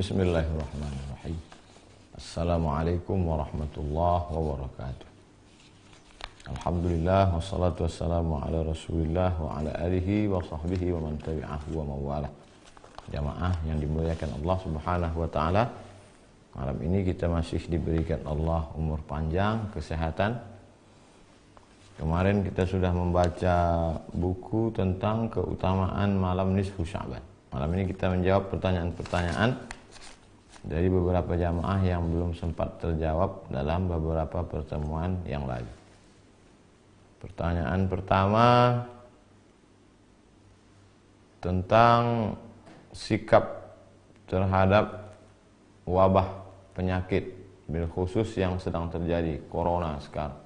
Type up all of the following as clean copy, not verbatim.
Bismillahirrahmanirrahim. Assalamualaikum warahmatullahi wabarakatuh. Alhamdulillah wassalatu wassalamu ala Rasulillah wa ala alihi wa sahbihi wa man tabi'ahu wa mawalah. Jamaah yang dimuliakan Allah Subhanahu wa taala. Malam ini kita masih diberikan Allah umur panjang, kesehatan. Kemarin kita sudah membaca buku tentang keutamaan malam nisfu Sya'ban. Malam ini kita menjawab pertanyaan-pertanyaan dari beberapa jamaah yang belum sempat terjawab dalam beberapa pertemuan yang lalu. Pertanyaan pertama tentang sikap terhadap wabah penyakit bil khusus yang sedang terjadi, corona sekarang.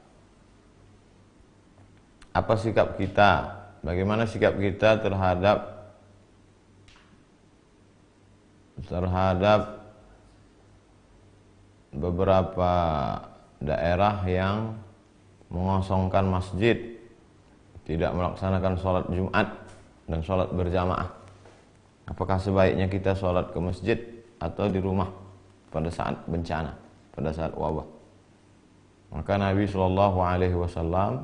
Apa sikap kita? Bagaimana sikap kita terhadap beberapa daerah yang mengosongkan masjid, tidak melaksanakan sholat Jumat dan sholat berjamaah? Apakah sebaiknya kita sholat ke masjid atau di rumah pada saat bencana, pada saat wabah? Maka Nabi SAW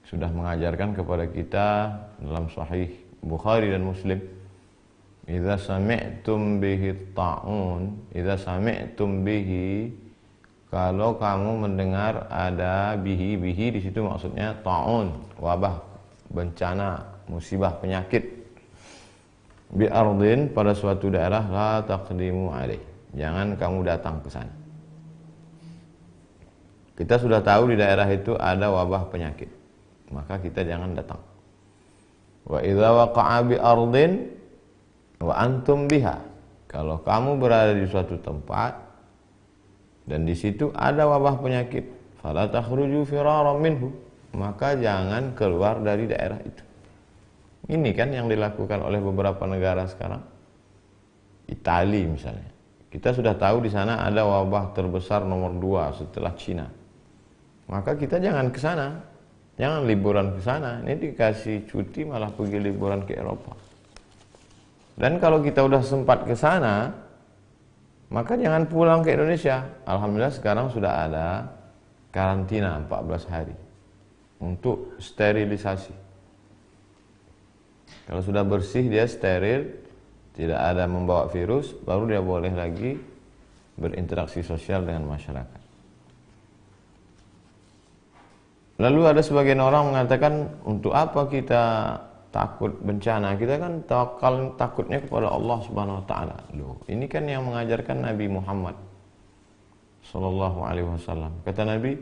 sudah mengajarkan kepada kita dalam Sahih Bukhari dan Muslim, idza sami'tum bihi ta'un, idza sami'tum bihi, kalau kamu mendengar ada bihi di situ maksudnya ta'un, wabah, bencana, musibah, penyakit, bi ardin, pada suatu daerah, la taqdimu alaih, jangan kamu datang ke sana. Kita sudah tahu di daerah itu ada wabah penyakit, maka kita jangan datang. Wa idza waqa'a bi ardin wa antum biha, kalau kamu berada di suatu tempat dan di situ ada wabah penyakit, fala takhruju firaran minhu, maka jangan keluar dari daerah itu. Ini kan yang dilakukan oleh beberapa negara sekarang. Italia misalnya, kita sudah tahu di sana ada wabah terbesar nomor 2 setelah Cina, maka kita jangan ke sana, jangan liburan ke sana. Ini dikasih cuti malah pergi liburan ke Eropa. Dan kalau kita udah sempat ke sana, maka jangan pulang ke Indonesia. Alhamdulillah sekarang sudah ada karantina 14 hari untuk sterilisasi. Kalau sudah bersih, dia steril, tidak ada membawa virus, baru dia boleh lagi berinteraksi sosial dengan masyarakat. Lalu ada sebagian orang mengatakan, untuk apa kita takut bencana? Kita kan takutnya kepada Allah Subhanahu wa taala. Loh, ini kan yang mengajarkan Nabi Muhammad sallallahu alaihi wasallam. Kata Nabi,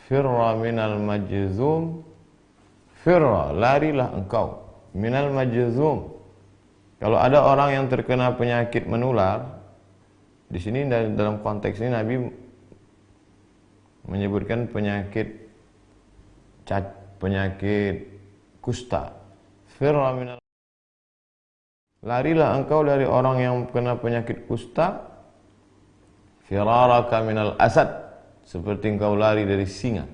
firra minal majzum, firra, larilah engkau minal majzum. Kalau ada orang yang terkena penyakit menular, di sini dalam konteks ini Nabi menyebutkan penyakit kusta. Firra minal, larilah engkau dari orang yang kena penyakit kusta, firaraka minal asad, seperti engkau lari dari singa.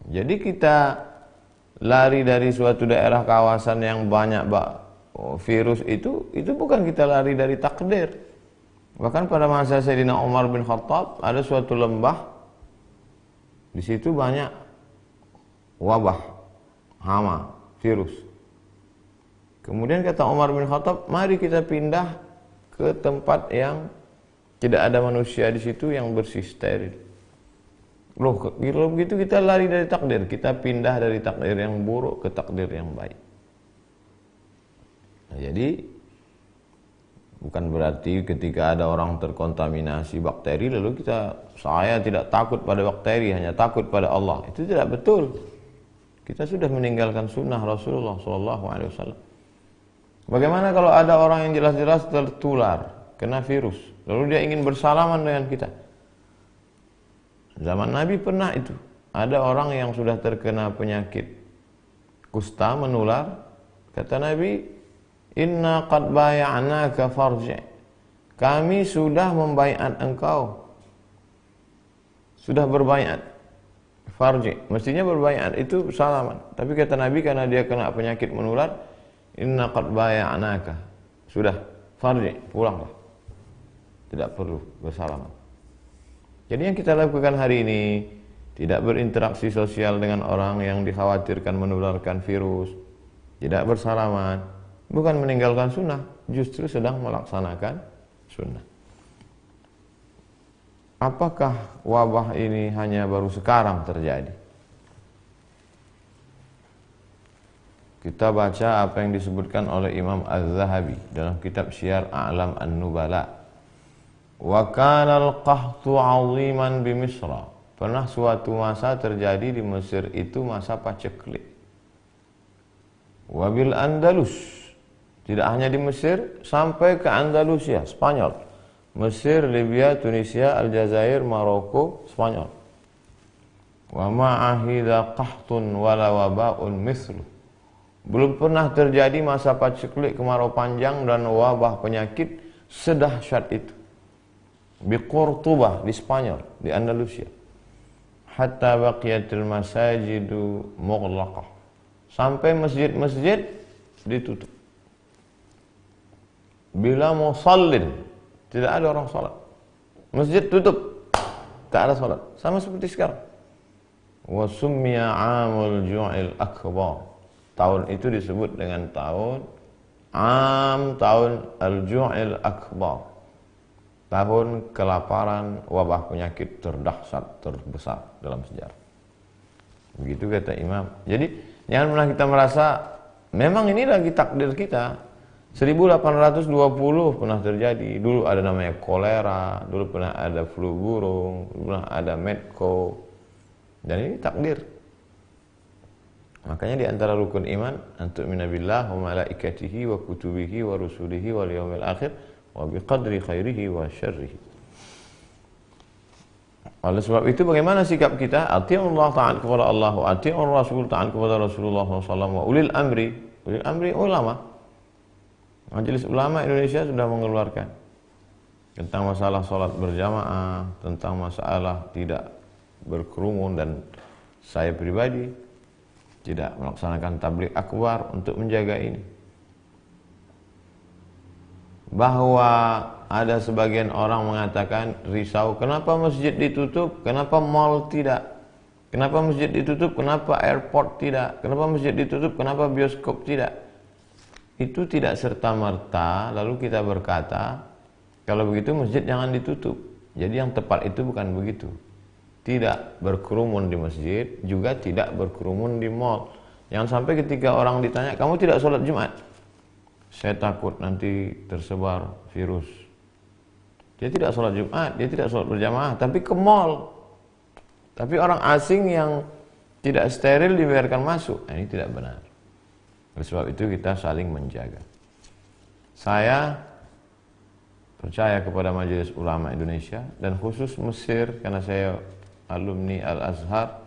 Jadi kita lari dari suatu daerah kawasan yang banyak virus itu bukan kita lari dari takdir. Bahkan pada masa Sayyidina Umar bin Khattab ada suatu lembah, di situ banyak wabah, hama, virus. Kemudian kata Umar bin Khattab, mari kita pindah ke tempat yang tidak ada manusia di situ, yang bersih, steril. Loh, kalau begitu kita lari dari takdir, kita pindah dari takdir yang buruk ke takdir yang baik. Nah, jadi bukan berarti ketika ada orang terkontaminasi bakteri lalu saya tidak takut pada bakteri, hanya takut pada Allah. Itu tidak betul. Kita sudah meninggalkan sunnah Rasulullah SAW. Bagaimana kalau ada orang yang jelas-jelas tertular, kena virus, lalu dia ingin bersalaman dengan kita? Zaman Nabi pernah itu. Ada orang yang sudah terkena penyakit kusta menular. Kata Nabi, inna qad bay'anaka farji'. Kami sudah membaiat engkau. Sudah berbaiat. Farji'. Mestinya berbaiat itu salaman. Tapi kata Nabi karena dia kena penyakit menular, inna qad bay'anaka. Sudah, farji, pulanglah. Tidak perlu bersalaman. Jadi yang kita lakukan hari ini, tidak berinteraksi sosial dengan orang yang dikhawatirkan menularkan virus, tidak bersalaman, bukan meninggalkan sunnah, justru sedang melaksanakan sunnah. Apakah wabah ini hanya baru sekarang terjadi? Kita baca apa yang disebutkan oleh Imam Az-Zahabi dalam kitab Syiar A'lam An-Nubala. Wa kana al-qahtu 'aziman bi Misra. Pernah suatu masa terjadi di Mesir itu masa paceklik. Wa bil Andalus. Tidak hanya di Mesir, sampai ke Andalusia, Spanyol. Mesir, Libya, Tunisia, Aljazair, Maroko, Spanyol. Wa ma'ahidha qahtun wala waba'un mithlu. Belum pernah terjadi masa paceklik, kemarau panjang dan wabah penyakit sedahsyat itu. Di Cordoba, di Spanyol, di Andalusia. Hatta baqiyatil masajidu mughlaqah. Sampai masjid-masjid ditutup. Bila musallin, tidak ada orang salat. Masjid tutup, tak ada salat. Sama seperti sekarang. Wa summiya 'amul ju'il akbar. Tahun itu disebut dengan tahun al-ju'il akbar. Tahun kelaparan, wabah penyakit terdahsyat, terbesar dalam sejarah. Begitu kata Imam. Jadi jangan pernah kita merasa memang ini lagi takdir kita. 1820 pernah terjadi. Dulu ada namanya kolera, dulu pernah ada flu burung, dulu pernah ada medco. Dan ini takdir. Makanya di antara rukun iman antu'mina billah wa malaikatihi wa kutubihi wa rusulihi wal yaumil akhir wa biqadri khairihi wa syarrihi. Oleh sebab itu bagaimana sikap kita? Ati'ullah, taat kepada Allah, wa ati'ur rasul, taat kepada Rasulullah SAW, wa ulil amri ulama. Majelis Ulama Indonesia sudah mengeluarkan tentang masalah salat berjamaah, tentang masalah tidak berkerumun, dan saya pribadi tidak melaksanakan tabligh akbar untuk menjaga ini. Bahwa ada sebagian orang mengatakan risau, kenapa masjid ditutup, kenapa mall tidak, kenapa masjid ditutup, kenapa airport tidak, kenapa masjid ditutup, kenapa bioskop tidak. Itu tidak serta-merta lalu kita berkata, kalau begitu masjid jangan ditutup. Jadi yang tepat itu bukan begitu. Tidak berkerumun di masjid, juga tidak berkerumun di mall. Jangan sampai ketika orang ditanya, kamu tidak sholat Jumat? Saya takut nanti tersebar virus. Dia tidak sholat Jumat, dia tidak sholat berjamaah, tapi ke mall. Tapi orang asing yang tidak steril dibiarkan masuk. Nah, ini tidak benar. Oleh sebab itu kita saling menjaga. Saya percaya kepada Majelis Ulama Indonesia dan khusus Mesir, karena saya alumni Al-Azhar,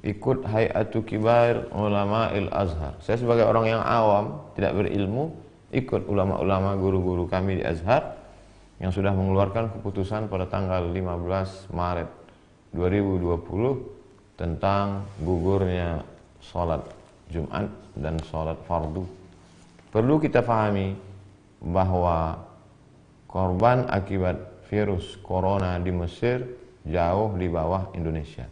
ikut Hay'atu Kibar Ulama Al-Azhar. Saya sebagai orang yang awam, tidak berilmu, ikut ulama-ulama guru-guru kami di Azhar yang sudah mengeluarkan keputusan pada tanggal 15 Maret 2020 tentang gugurnya sholat Jumat dan sholat fardu. Perlu kita pahami bahwa korban akibat virus corona di Mesir jauh di bawah Indonesia.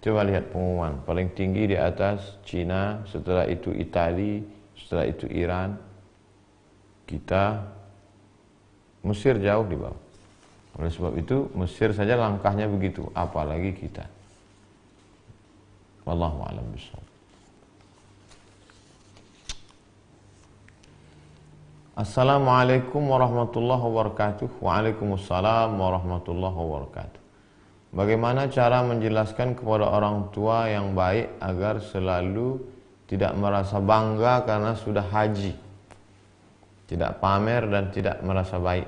Coba lihat pengumuman, paling tinggi di atas Cina, setelah itu Italia, setelah itu Iran. Kita, Mesir jauh di bawah. Oleh sebab itu Mesir saja langkahnya begitu, apalagi kita. Wallahu a'lam bishawab. Assalamualaikum warahmatullahi wabarakatuh. Waalaikumsalam warahmatullahi wabarakatuh. Bagaimana cara menjelaskan kepada orang tua yang baik agar selalu tidak merasa bangga karena sudah haji, tidak pamer dan tidak merasa baik,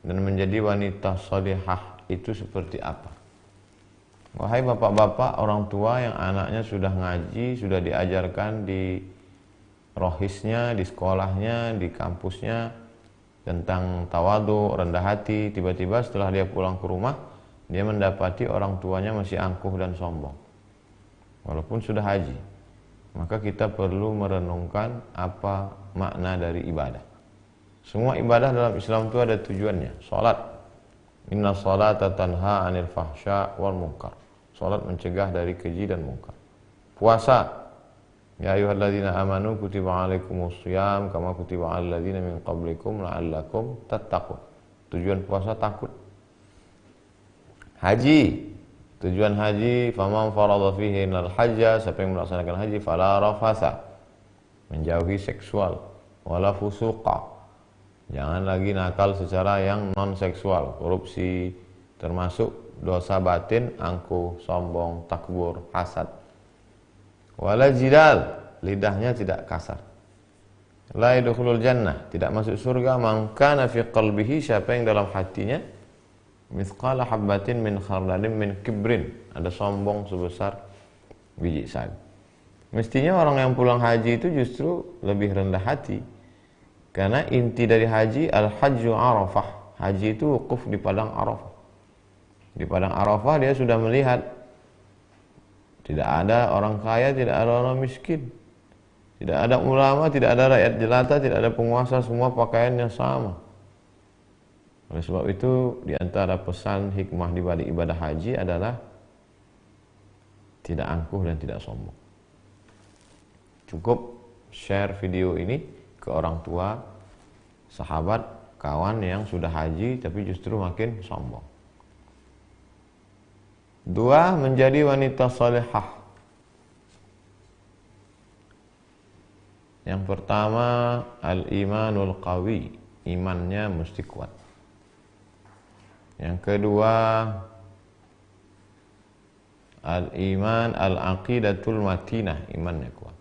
dan menjadi wanita salihah itu seperti apa? Wahai bapak-bapak, orang tua yang anaknya sudah ngaji, sudah diajarkan di rohisnya, di sekolahnya, di kampusnya tentang tawadu, rendah hati, tiba-tiba setelah dia pulang ke rumah, dia mendapati orang tuanya masih angkuh dan sombong walaupun sudah haji. Maka kita perlu merenungkan apa makna dari ibadah. Semua ibadah dalam Islam itu ada tujuannya. Salat, inna salata tanha 'anil fahsya wal munkar. Salat mencegah dari keji dan munkar. Puasa, ya ayyuhalladzina amanu kutiba 'alaikumus shiyam kama kutiba 'alal ladzina min qablikum la'allakum tattaqun. Tujuan puasa takut. Haji, tujuan haji, faman farada fihi al hajja, siapa yang melaksanakan haji fala rafasa, menjauhi seksual, wala fusuqa, jangan lagi nakal secara yang non seksual, korupsi, termasuk dosa batin, angkuh, sombong, takbur, hasad. Wala jidal, lidahnya tidak kasar. La yadkhulul jannah, tidak masuk surga man kana fi qalbihi, siapa yang dalam hatinya mithqala habbatin min khardalin min kibrin, ada sombong sebesar biji sawi. Mestinya orang yang pulang haji itu justru lebih rendah hati. Karena inti dari haji, al-hajju arafah. Haji itu wukuf di padang Arafah. Di padang Arafah dia sudah melihat tidak ada orang kaya, tidak ada orang miskin, tidak ada ulama, tidak ada rakyat jelata, tidak ada penguasa, semua pakaiannya sama. Oleh sebab itu, di antara pesan hikmah di balik ibadah haji adalah tidak angkuh dan tidak sombong. Cukup share video ini ke orang tua, sahabat, kawan yang sudah haji tapi justru makin sombong. 2. Menjadi wanita salihah. Yang pertama, al-imanul qawi, imannya mesti kuat. Yang kedua, al-iman al-aqidatul matinah, imannya kuat.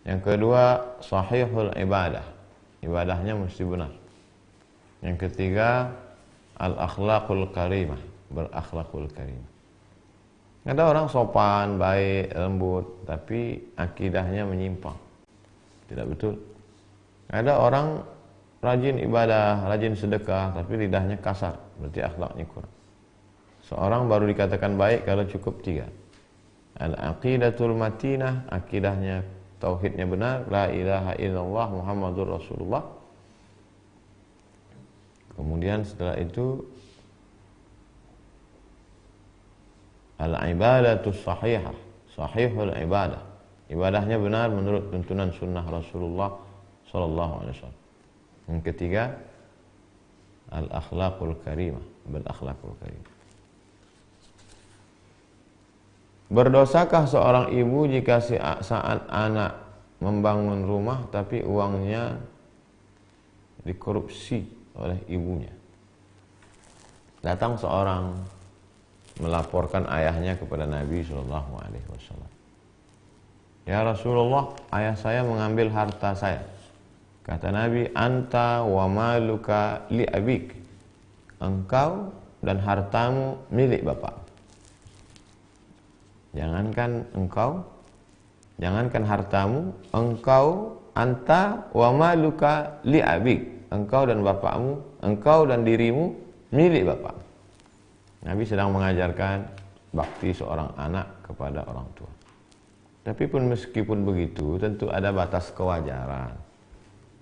Yang kedua, sahihul ibadah, ibadahnya mesti benar. Yang ketiga, al-akhlaqul karimah, berakhlakul karimah. Ada orang sopan, baik, lembut, tapi akidahnya menyimpang, tidak betul. Ada orang rajin ibadah, rajin sedekah, tapi lidahnya kasar, berarti akhlaknya kurang. Seorang baru dikatakan baik kalau cukup 3. Al-aqidatul matinah, akidahnya, tauhidnya benar, la ilaha illallah Muhammadur Rasulullah. Kemudian setelah itu al-ibadatus sahihah, sahihul ibadah, ibadahnya benar menurut tuntunan sunnah Rasulullah sallallahu alaihi wasallam. Yang ketiga, al-akhlaqul karimah, berakhlakul karimah. Berdosakah seorang ibu jika saat anak membangun rumah tapi uangnya dikorupsi oleh ibunya? Datang seorang melaporkan ayahnya kepada Nabi SAW. Ya Rasulullah, ayah saya mengambil harta saya. Kata Nabi, anta wa maluka li abik, engkau dan hartamu milik bapak. Jangankan engkau, jangankan hartamu, engkau, anta wa maluka li abik, engkau dan bapakmu, engkau dan dirimu milik bapak. Nabi sedang mengajarkan bakti seorang anak kepada orang tua. Tapi pun meskipun begitu, tentu ada batas kewajaran.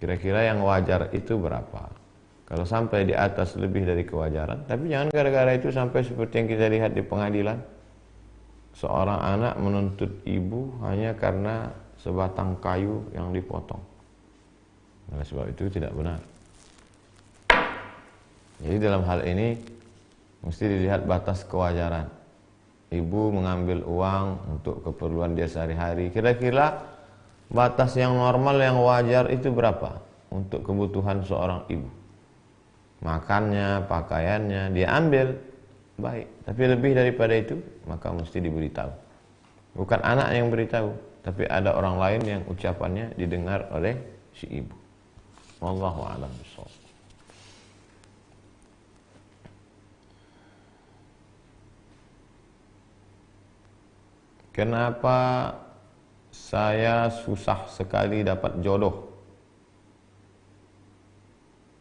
Kira-kira yang wajar itu berapa? Kalau sampai di atas lebih dari kewajaran, tapi jangan gara-gara itu sampai seperti yang kita lihat di pengadilan. Seorang anak menuntut ibu hanya karena sebatang kayu yang dipotong. Oleh sebab itu tidak benar. Jadi dalam hal ini mesti dilihat batas kewajaran. Ibu mengambil uang untuk keperluan dia sehari-hari. Kira-kira batas yang normal, yang wajar itu berapa untuk kebutuhan seorang ibu? Makannya, pakaiannya, dia ambil, baik. Tapi lebih daripada itu, maka mesti diberitahu. Bukan anak yang beritahu, tapi ada orang lain yang ucapannya didengar oleh si ibu. Wallahu a'lam bishawab. Kenapa saya susah sekali dapat jodoh?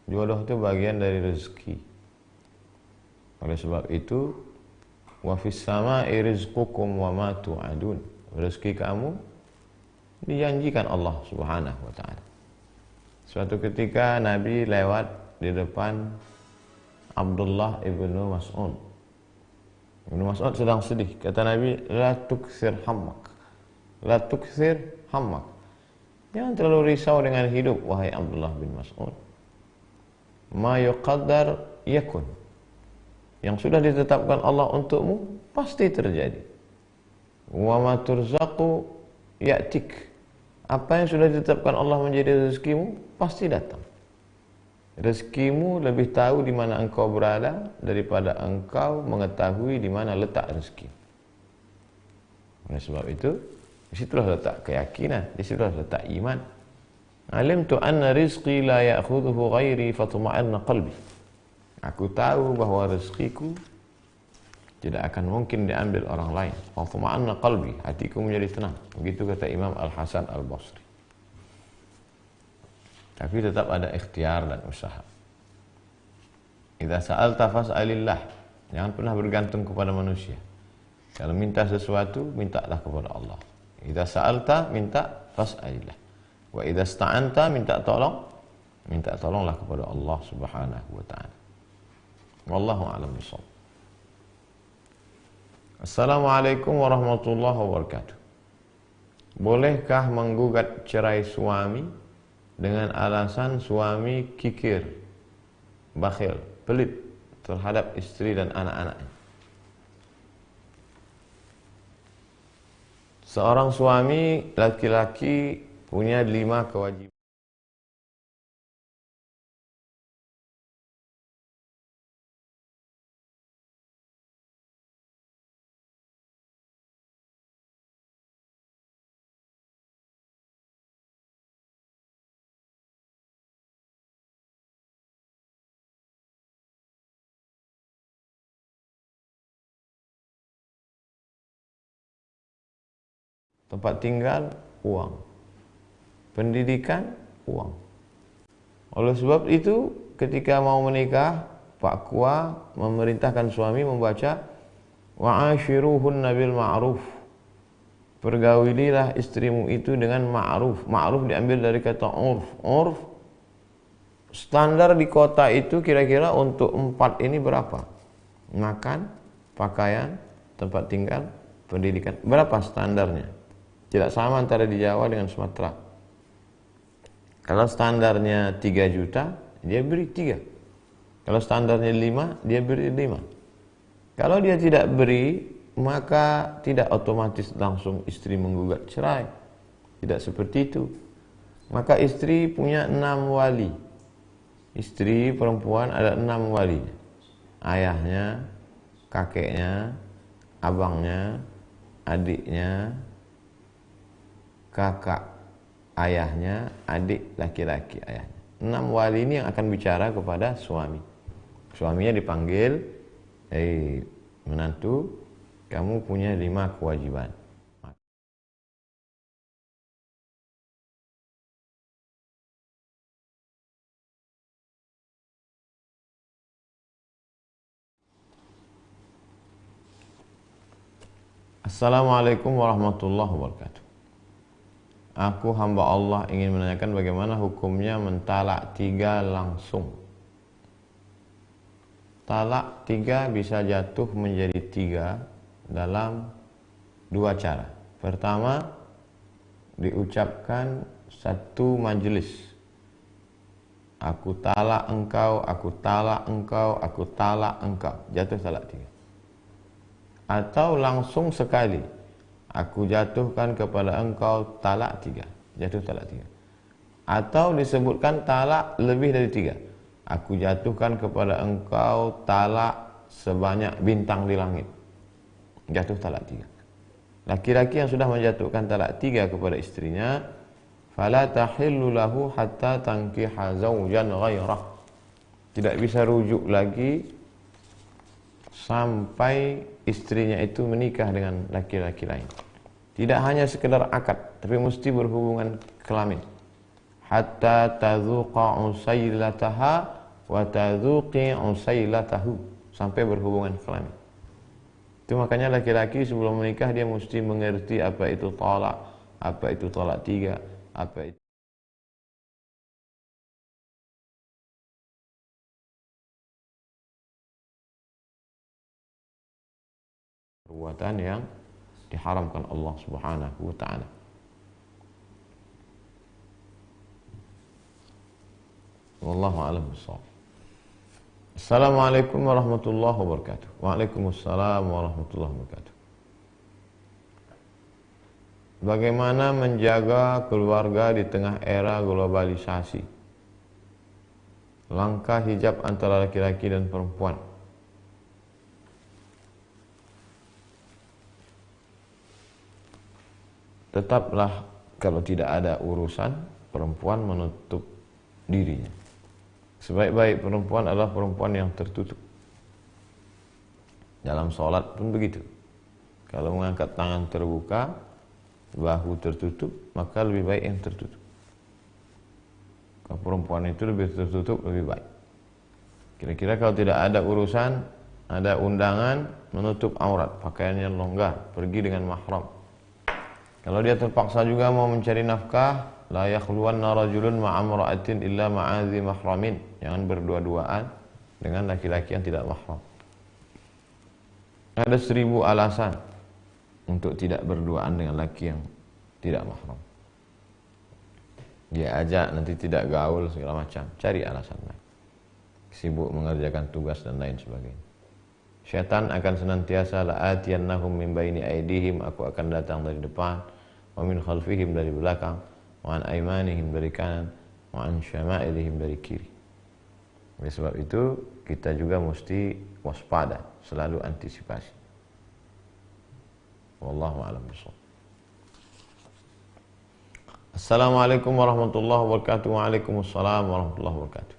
Jodoh itu bagian dari rezeki. Oleh sebab itu, wa fis sama'i rizqukum wa ma tu'adun. Rezeki kamu dijanjikan Allah Subhanahu wa taala. Suatu ketika Nabi lewat di depan Abdullah ibnu Mas'ud. Ibnu Mas'ud sedang sedih. Kata Nabi, la tukthir hammak. La tukthir hammak. Jangan terlalu risau dengan hidup, wahai Abdullah bin Mas'ud. Ma yuqaddar yakun. Yang sudah ditetapkan Allah untukmu pasti terjadi. Wa ma turzaqu ya'tik. Apa yang sudah ditetapkan Allah menjadi rezekimu pasti datang. Rezekimu lebih tahu di mana engkau berada daripada engkau mengetahui di mana letak rezeki. Oleh sebab itu, di situlah letak keyakinan, di situlah letak iman. Alimtu anna rizqi la ya'khudhuhu ghairi fatuma'anna qalbi. Aku tahu bahwa rezekiku tidak akan mungkin diambil orang lain. Fatuma'anna qalbi, hatiku menjadi tenang. Begitu kata Imam Al-Hasan Al-Basri. Tapi tetap ada ikhtiar dan usaha. Idza sa'alta fas'alillah. Jangan pernah bergantung kepada manusia. Kalau minta sesuatu, mintalah kepada Allah. Idza sa'alta, minta fas'alillah. Wa idza sta'anta, minta tolonglah kepada Allah Subhanahu wa taala. Wallahu a'lam bishawab. Assalamualaikum warahmatullahi wabarakatuh. Bolehkah menggugat cerai suami dengan alasan suami kikir, bakhil, pelit terhadap istri dan anak-anaknya? Seorang suami laki-laki punya 5 kewajiban. Tempat tinggal, uang. Pendidikan, uang. Oleh sebab itu, ketika mau menikah, Pak Kua memerintahkan suami membaca wa'ashiruhunna bil ma'ruf. Pergaulilah istrimu itu dengan ma'ruf. Ma'ruf diambil dari kata urf. Urf, standar di kota itu kira-kira untuk 4 ini berapa? Makan, pakaian, tempat tinggal, pendidikan. Berapa standarnya? Tidak sama antara di Jawa dengan Sumatera. Kalau standarnya 3 juta, dia beri 3. Kalau standarnya 5, dia beri 5. Kalau dia tidak beri, maka tidak otomatis langsung istri menggugat cerai. Tidak seperti itu. Maka istri punya 6 wali. Istri perempuan ada 6 wali. Ayahnya, kakeknya, abangnya, adiknya, kakak ayahnya, adik laki-laki ayahnya. 6 wali ini yang akan bicara kepada suami. Suaminya dipanggil, menantu, kamu punya 5 kewajiban. Assalamualaikum warahmatullahi wabarakatuh. Aku hamba Allah ingin menanyakan bagaimana hukumnya mentalak 3 langsung. Talak 3 bisa jatuh menjadi 3 dalam 2 cara. Pertama, diucapkan satu majelis. Aku talak engkau, aku talak engkau, aku talak engkau. Jatuh talak 3. Atau langsung sekali. Aku jatuhkan kepada engkau talak 3. Jatuh talak 3. Atau disebutkan talak lebih dari 3. Aku jatuhkan kepada engkau talak sebanyak bintang di langit. Jatuh talak 3. Laki-laki yang sudah menjatuhkan talak 3 kepada istrinya, fala tahillu lahu hatta tankiha zawjan ghairah. Tidak bisa rujuk lagi sampai istrinya itu menikah dengan laki-laki lain. Tidak hanya sekedar akad, tapi mesti berhubungan kelamin. Hatta tadzuqa usailataha wa tadzuqi usailatahu, sampai berhubungan kelamin. Itu makanya laki-laki sebelum menikah dia mesti mengerti apa itu talak, apa itu talak 3, apa itu perbuatan yang diharamkan Allah Subhanahu wa taala. Wallahu a'lam bishawab. Assalamualaikum warahmatullahi wabarakatuh. Waalaikumsalam warahmatullahi wabarakatuh. Bagaimana menjaga keluarga di tengah era globalisasi? Langkah hijab antara laki-laki dan perempuan. Tetaplah kalau tidak ada urusan, perempuan menutup dirinya. Sebaik-baik perempuan adalah perempuan yang tertutup. Dalam sholat pun begitu. Kalau mengangkat tangan terbuka, bahu tertutup, maka lebih baik yang tertutup. Kalau perempuan itu lebih tertutup, lebih baik. Kira-kira kalau tidak ada urusan, ada undangan, menutup aurat, pakaiannya longgar, pergi dengan mahram. Kalau dia terpaksa juga mau mencari nafkah, la yakhluwanna rajulun ma'amra'atin illa ma'azi mahramin. Jangan berdua-duaan dengan laki-laki yang tidak mahram. Ada 1000 alasan untuk tidak berduaan dengan laki yang tidak mahram. Dia ajak nanti tidak gaul segala macam, cari alasan lain. Sibuk mengerjakan tugas dan lain sebagainya. Syaitan akan senantiasa la'atiyannahum min baini aidihim, aku akan datang dari depan, wa min khalfihim dari belakang, wa an aymanihim dari kanan, wa an syama'ilihim dari kiri. Oleh sebab itu kita juga mesti waspada, selalu antisipasi. Wallahu a'lam bishawab. Assalamualaikum warahmatullahi wabarakatuh. Waalaikumsalam warahmatullahi wabarakatuh.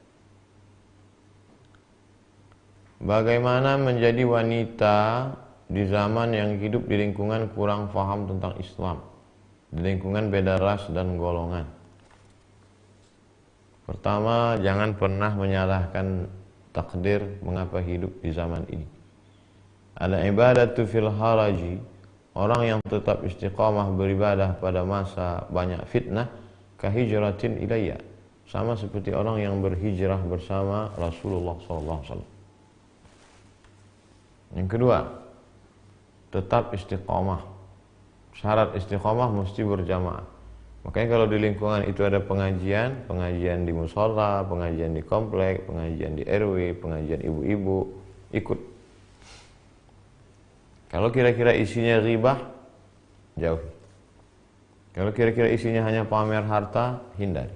Bagaimana menjadi wanita di zaman yang hidup di lingkungan kurang faham tentang Islam, di lingkungan beda ras dan golongan? Pertama, jangan pernah menyalahkan takdir mengapa hidup di zaman ini. Al-ibadatu fil haraji, orang yang tetap istiqamah beribadah pada masa banyak fitnah, kahijratin ilayya, sama seperti orang yang berhijrah bersama Rasulullah SAW. Yang kedua, tetap istiqamah. Syarat istiqamah mesti berjamaah. Makanya kalau di lingkungan itu ada pengajian, pengajian di mushola, pengajian di komplek, pengajian di RW, pengajian ibu-ibu, ikut. Kalau kira-kira isinya ghibah, jauhi. Kalau kira-kira isinya hanya pamer harta, hindari.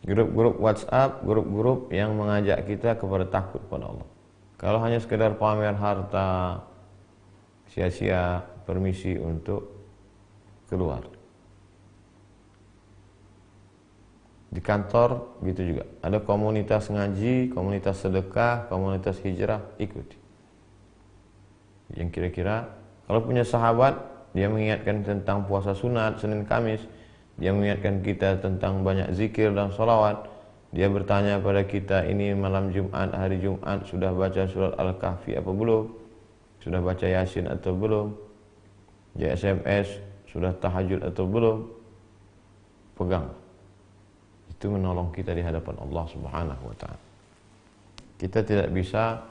Grup-grup WhatsApp, grup-grup yang mengajak kita kepada takut pada Allah. Kalau hanya sekedar pamer harta, sia-sia, permisi untuk keluar. Di kantor gitu juga. Ada komunitas ngaji, komunitas sedekah, komunitas hijrah, ikuti. Yang kira-kira kalau punya sahabat, dia mengingatkan tentang puasa sunat Senin Kamis, dia mengingatkan kita tentang banyak zikir dan sholawat, dia bertanya pada kita, ini malam Jumat, hari Jumat sudah baca surat Al-Kahfi apa belum, sudah baca Yasin atau belum, dia SMS sudah tahajud atau belum, pegang. Itu menolong kita di hadapan Allah Subhanahu wa ta'ala. Kita tidak bisa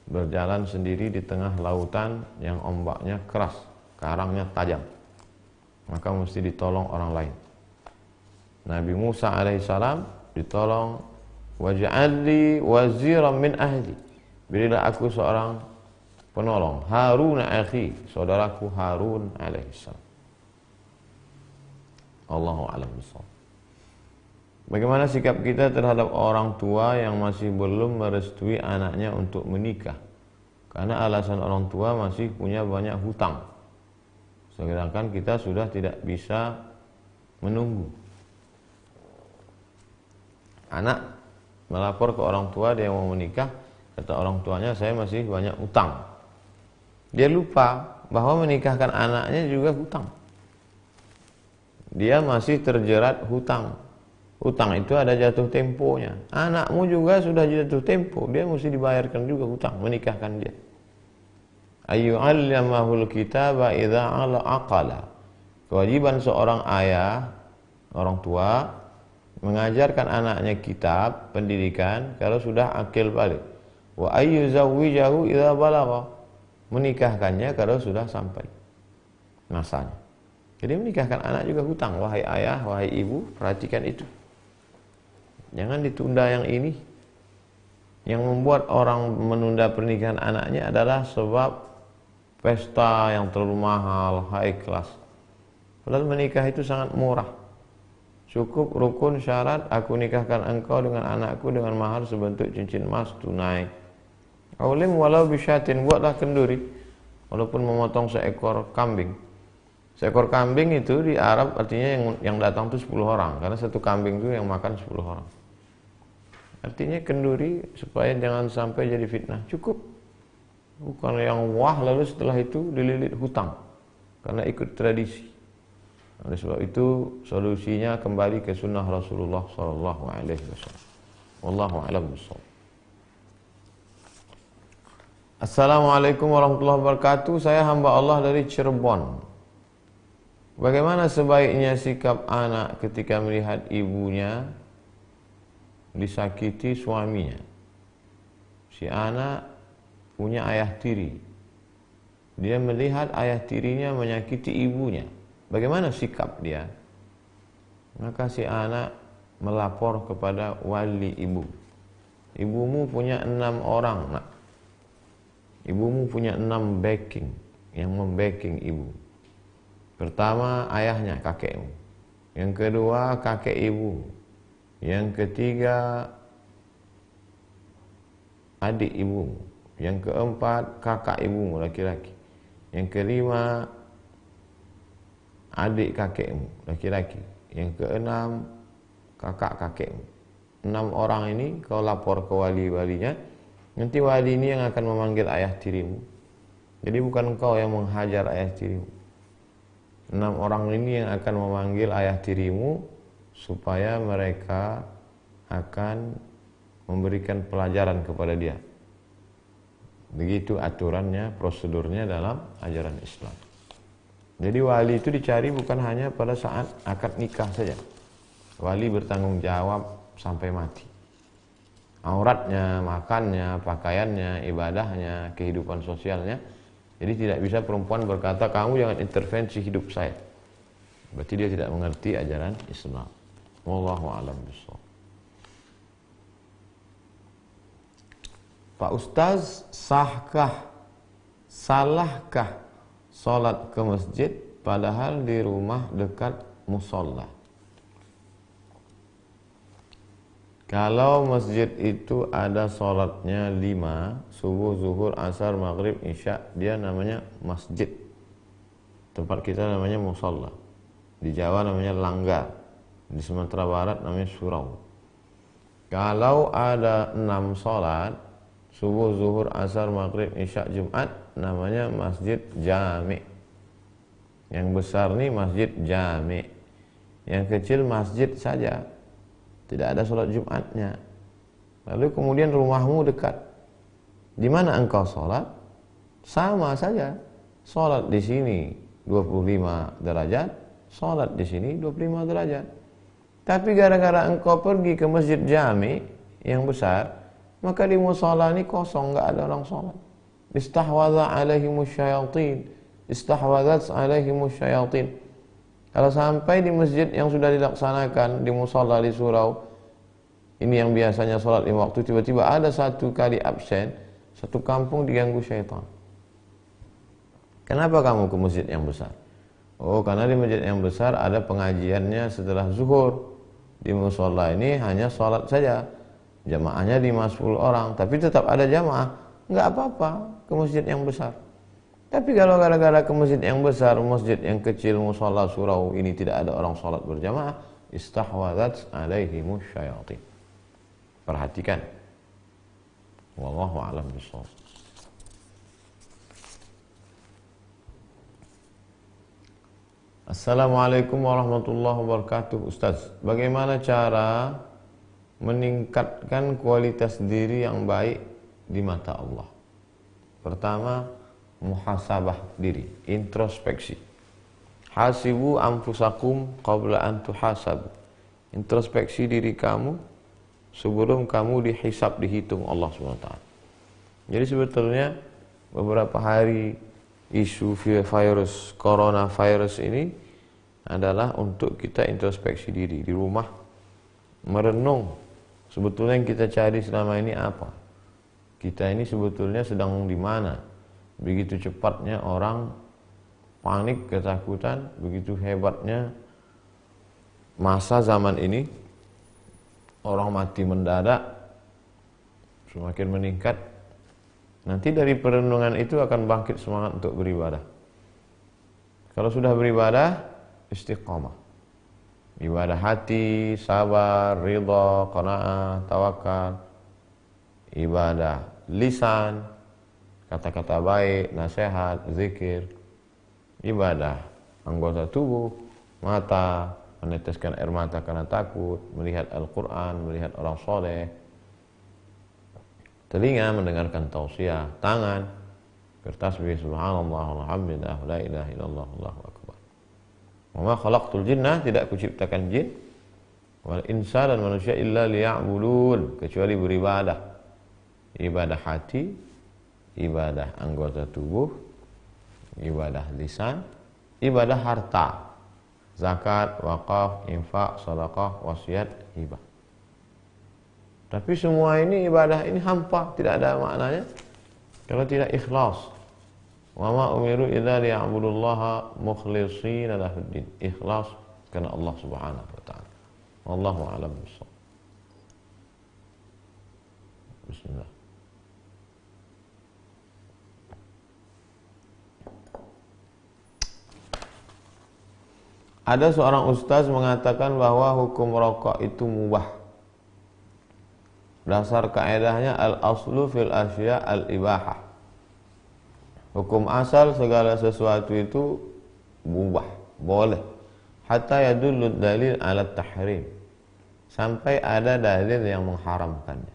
berjalan sendiri di tengah lautan yang ombaknya keras, karangnya tajam. Maka mesti ditolong orang lain. Nabi Musa alaihissalam ditolong, waj'alli waziran min ahli, berilah aku seorang penolong, Harun akhi, saudaraku Harun alaihissalam. Allahu a'lam bishawab. Bagaimana sikap kita terhadap orang tua yang masih belum merestui anaknya untuk menikah? Karena alasan orang tua masih punya banyak hutang, sedangkan kita sudah tidak bisa menunggu. Anak melapor ke orang tua dia mau menikah, kata orang tuanya saya masih banyak hutang. Dia lupa bahwa menikahkan anaknya juga hutang. Dia masih terjerat hutang. Hutang itu ada jatuh temponya. Anakmu juga sudah jatuh tempo, dia mesti dibayarkan juga hutang, menikahkan dia. Ayyu'allamahul kitaba idza aqala. Kewajiban seorang ayah, orang tua, mengajarkan anaknya kitab, pendidikan kalau sudah akil balik. Wa ayyuzawwijahu idza balagha. menikahkannya kalau sudah sampai masanya. Jadi menikahkan anak juga hutang. Wahai ayah, wahai ibu, perhatikan itu. Jangan ditunda yang ini. Yang membuat orang menunda pernikahan anaknya adalah sebab pesta yang terlalu mahal, high class. Padahal menikah itu sangat murah. Cukup rukun syarat, aku nikahkan engkau dengan anakku dengan mahar sebentuk cincin emas tunai. Aulim walau bisyatin, buatlah kenduri walaupun memotong seekor kambing. Seekor kambing itu di Arab artinya yang datang itu 10 orang, karena satu kambing itu yang makan 10 orang. Artinya kenduri supaya jangan sampai jadi fitnah. Cukup. Bukan yang wah lalu setelah itu dililit hutang karena ikut tradisi. Oleh sebab itu solusinya kembali ke sunnah Rasulullah sallallahu alaihi wasallam. Wallahu a'lam bishawab. Assalamualaikum warahmatullahi wabarakatuh. Saya hamba Allah dari Cirebon. Bagaimana sebaiknya sikap anak ketika melihat ibunya disakiti suaminya? Si anak punya ayah tiri. Dia melihat ayah tirinya menyakiti ibunya. Bagaimana sikap dia? Maka si anak melapor kepada wali ibu. Ibumu punya 6 orang, nak. Ibumu punya 6 backing yang membacking ibu. Pertama, ayahnya, kakekmu. Yang kedua, kakek ibu. Yang ketiga, adik ibu. Yang keempat, kakak ibumu laki-laki. Yang kelima, adik kakekmu laki-laki. Yang keenam, kakak kakekmu. 6 orang ini kau lapor ke wali-walinya. Nanti wali ini yang akan memanggil ayah tirimu. Jadi bukan kau yang menghajar ayah tirimu. 6 orang ini yang akan memanggil ayah tirimu supaya mereka akan memberikan pelajaran kepada dia. Begitu aturannya, prosedurnya dalam ajaran Islam. Jadi wali itu dicari bukan hanya pada saat akad nikah saja. Wali bertanggung jawab sampai mati. Auratnya, makannya, pakaiannya, ibadahnya, kehidupan sosialnya. Jadi tidak bisa perempuan berkata, kamu jangan intervensi hidup saya. Berarti dia tidak mengerti ajaran Islam. Wallahu a'lam bishawab. Pak Ustaz, salahkah sholat ke masjid padahal di rumah dekat musola? Kalau masjid itu ada sholatnya 5, subuh, zuhur, asar, maghrib, isya, dia namanya masjid. Tempat kita namanya musola. Di Jawa namanya langgar. Di Sumatera Barat namanya surau. Kalau ada 6 sholat, subuh, zuhur, asar, maghrib, isya, Jumat, namanya masjid jami'. Yang besar nih masjid jami'. Yang kecil masjid saja. Tidak ada sholat Jumatnya. Lalu kemudian rumahmu dekat. Di mana engkau sholat? Sama saja. Sholat di sini 25 derajat, sholat di sini 25 derajat. Tapi gara-gara engkau pergi ke masjid jami yang besar, maka di musola ini kosong, nggak ada orang sholat. Istahwadha alaihimus syayatin. Istahwadhat alaihimus syayatin. Kalau sampai di masjid yang sudah dilaksanakan di musola di surau, ini yang biasanya sholat 5 waktu, tiba-tiba ada satu kali absen, satu kampung diganggu syaitan. Kenapa kamu ke masjid yang besar? Oh, karena di masjid yang besar ada pengajiannya setelah zuhur. Di musola ini hanya sholat saja. Jamaahnya 5-10 orang, tapi tetap ada jamaah. Nggak apa-apa ke masjid yang besar. Tapi kalau gara-gara ke masjid yang besar, masjid yang kecil, musola, surau ini tidak ada orang sholat berjamaah, istahwadat alaihimus syayatin. Perhatikan. Wallahu a'lam bishawab. Assalamualaikum warahmatullahi wabarakatuh. Ustaz, bagaimana cara meningkatkan kualitas diri yang baik di mata Allah? Pertama, muhasabah diri, introspeksi. Hasibu anfusakum qabla an tuhasabu. Introspeksi diri kamu sebelum kamu dihisab, dihitung Allah SWT. Jadi sebetulnya beberapa hari isu virus coronavirus ini adalah untuk kita introspeksi diri di rumah, merenung sebetulnya yang kita cari selama ini apa. Kita ini sebetulnya sedang di mana? Begitu cepatnya orang panik, ketakutan, begitu hebatnya masa zaman ini, orang mati mendadak, semakin meningkat. Nanti dari perenungan itu akan bangkit semangat untuk beribadah. Kalau sudah beribadah, istiqamah. Ibadah hati, sabar, ridha, qanaah, tawakal. Ibadah lisan, kata-kata baik, nasihat, zikir. Ibadah anggota tubuh, mata, meneteskan air mata karena takut, melihat Al-Quran, melihat orang soleh, telinga mendengarkan tausiah, tangan bertasbih subhanallah walhamdulillah la ilaha illallah allahu akbar. Wa ma khalaqtul jinna, tidak kuciptakan jin wal insa, dan manusia, illa liya'budun, kecuali beribadah. Ibadah hati, ibadah anggota tubuh, ibadah lisan, ibadah harta, zakat, wakaf, infak, sedekah, wasiat, hibah. Tapi semua ini ibadah ini hampa, tidak ada maknanya kalau tidak ikhlas. Wa ma umiru illa liya'budullaha mukhlishina lahuddin. Ikhlas karena Allah Subhanahu wa taala. Wallahu a'lam bissawab. Bismillah. Ada seorang ustaz mengatakan bahwa hukum rokok itu mubah. Dasar kaedahnya al-aslu fil asya al-ibahah. Hukum asal segala sesuatu itu mubah, boleh. Hatta yadullu dalil ala tahrim. Sampai ada dalil yang mengharamkannya.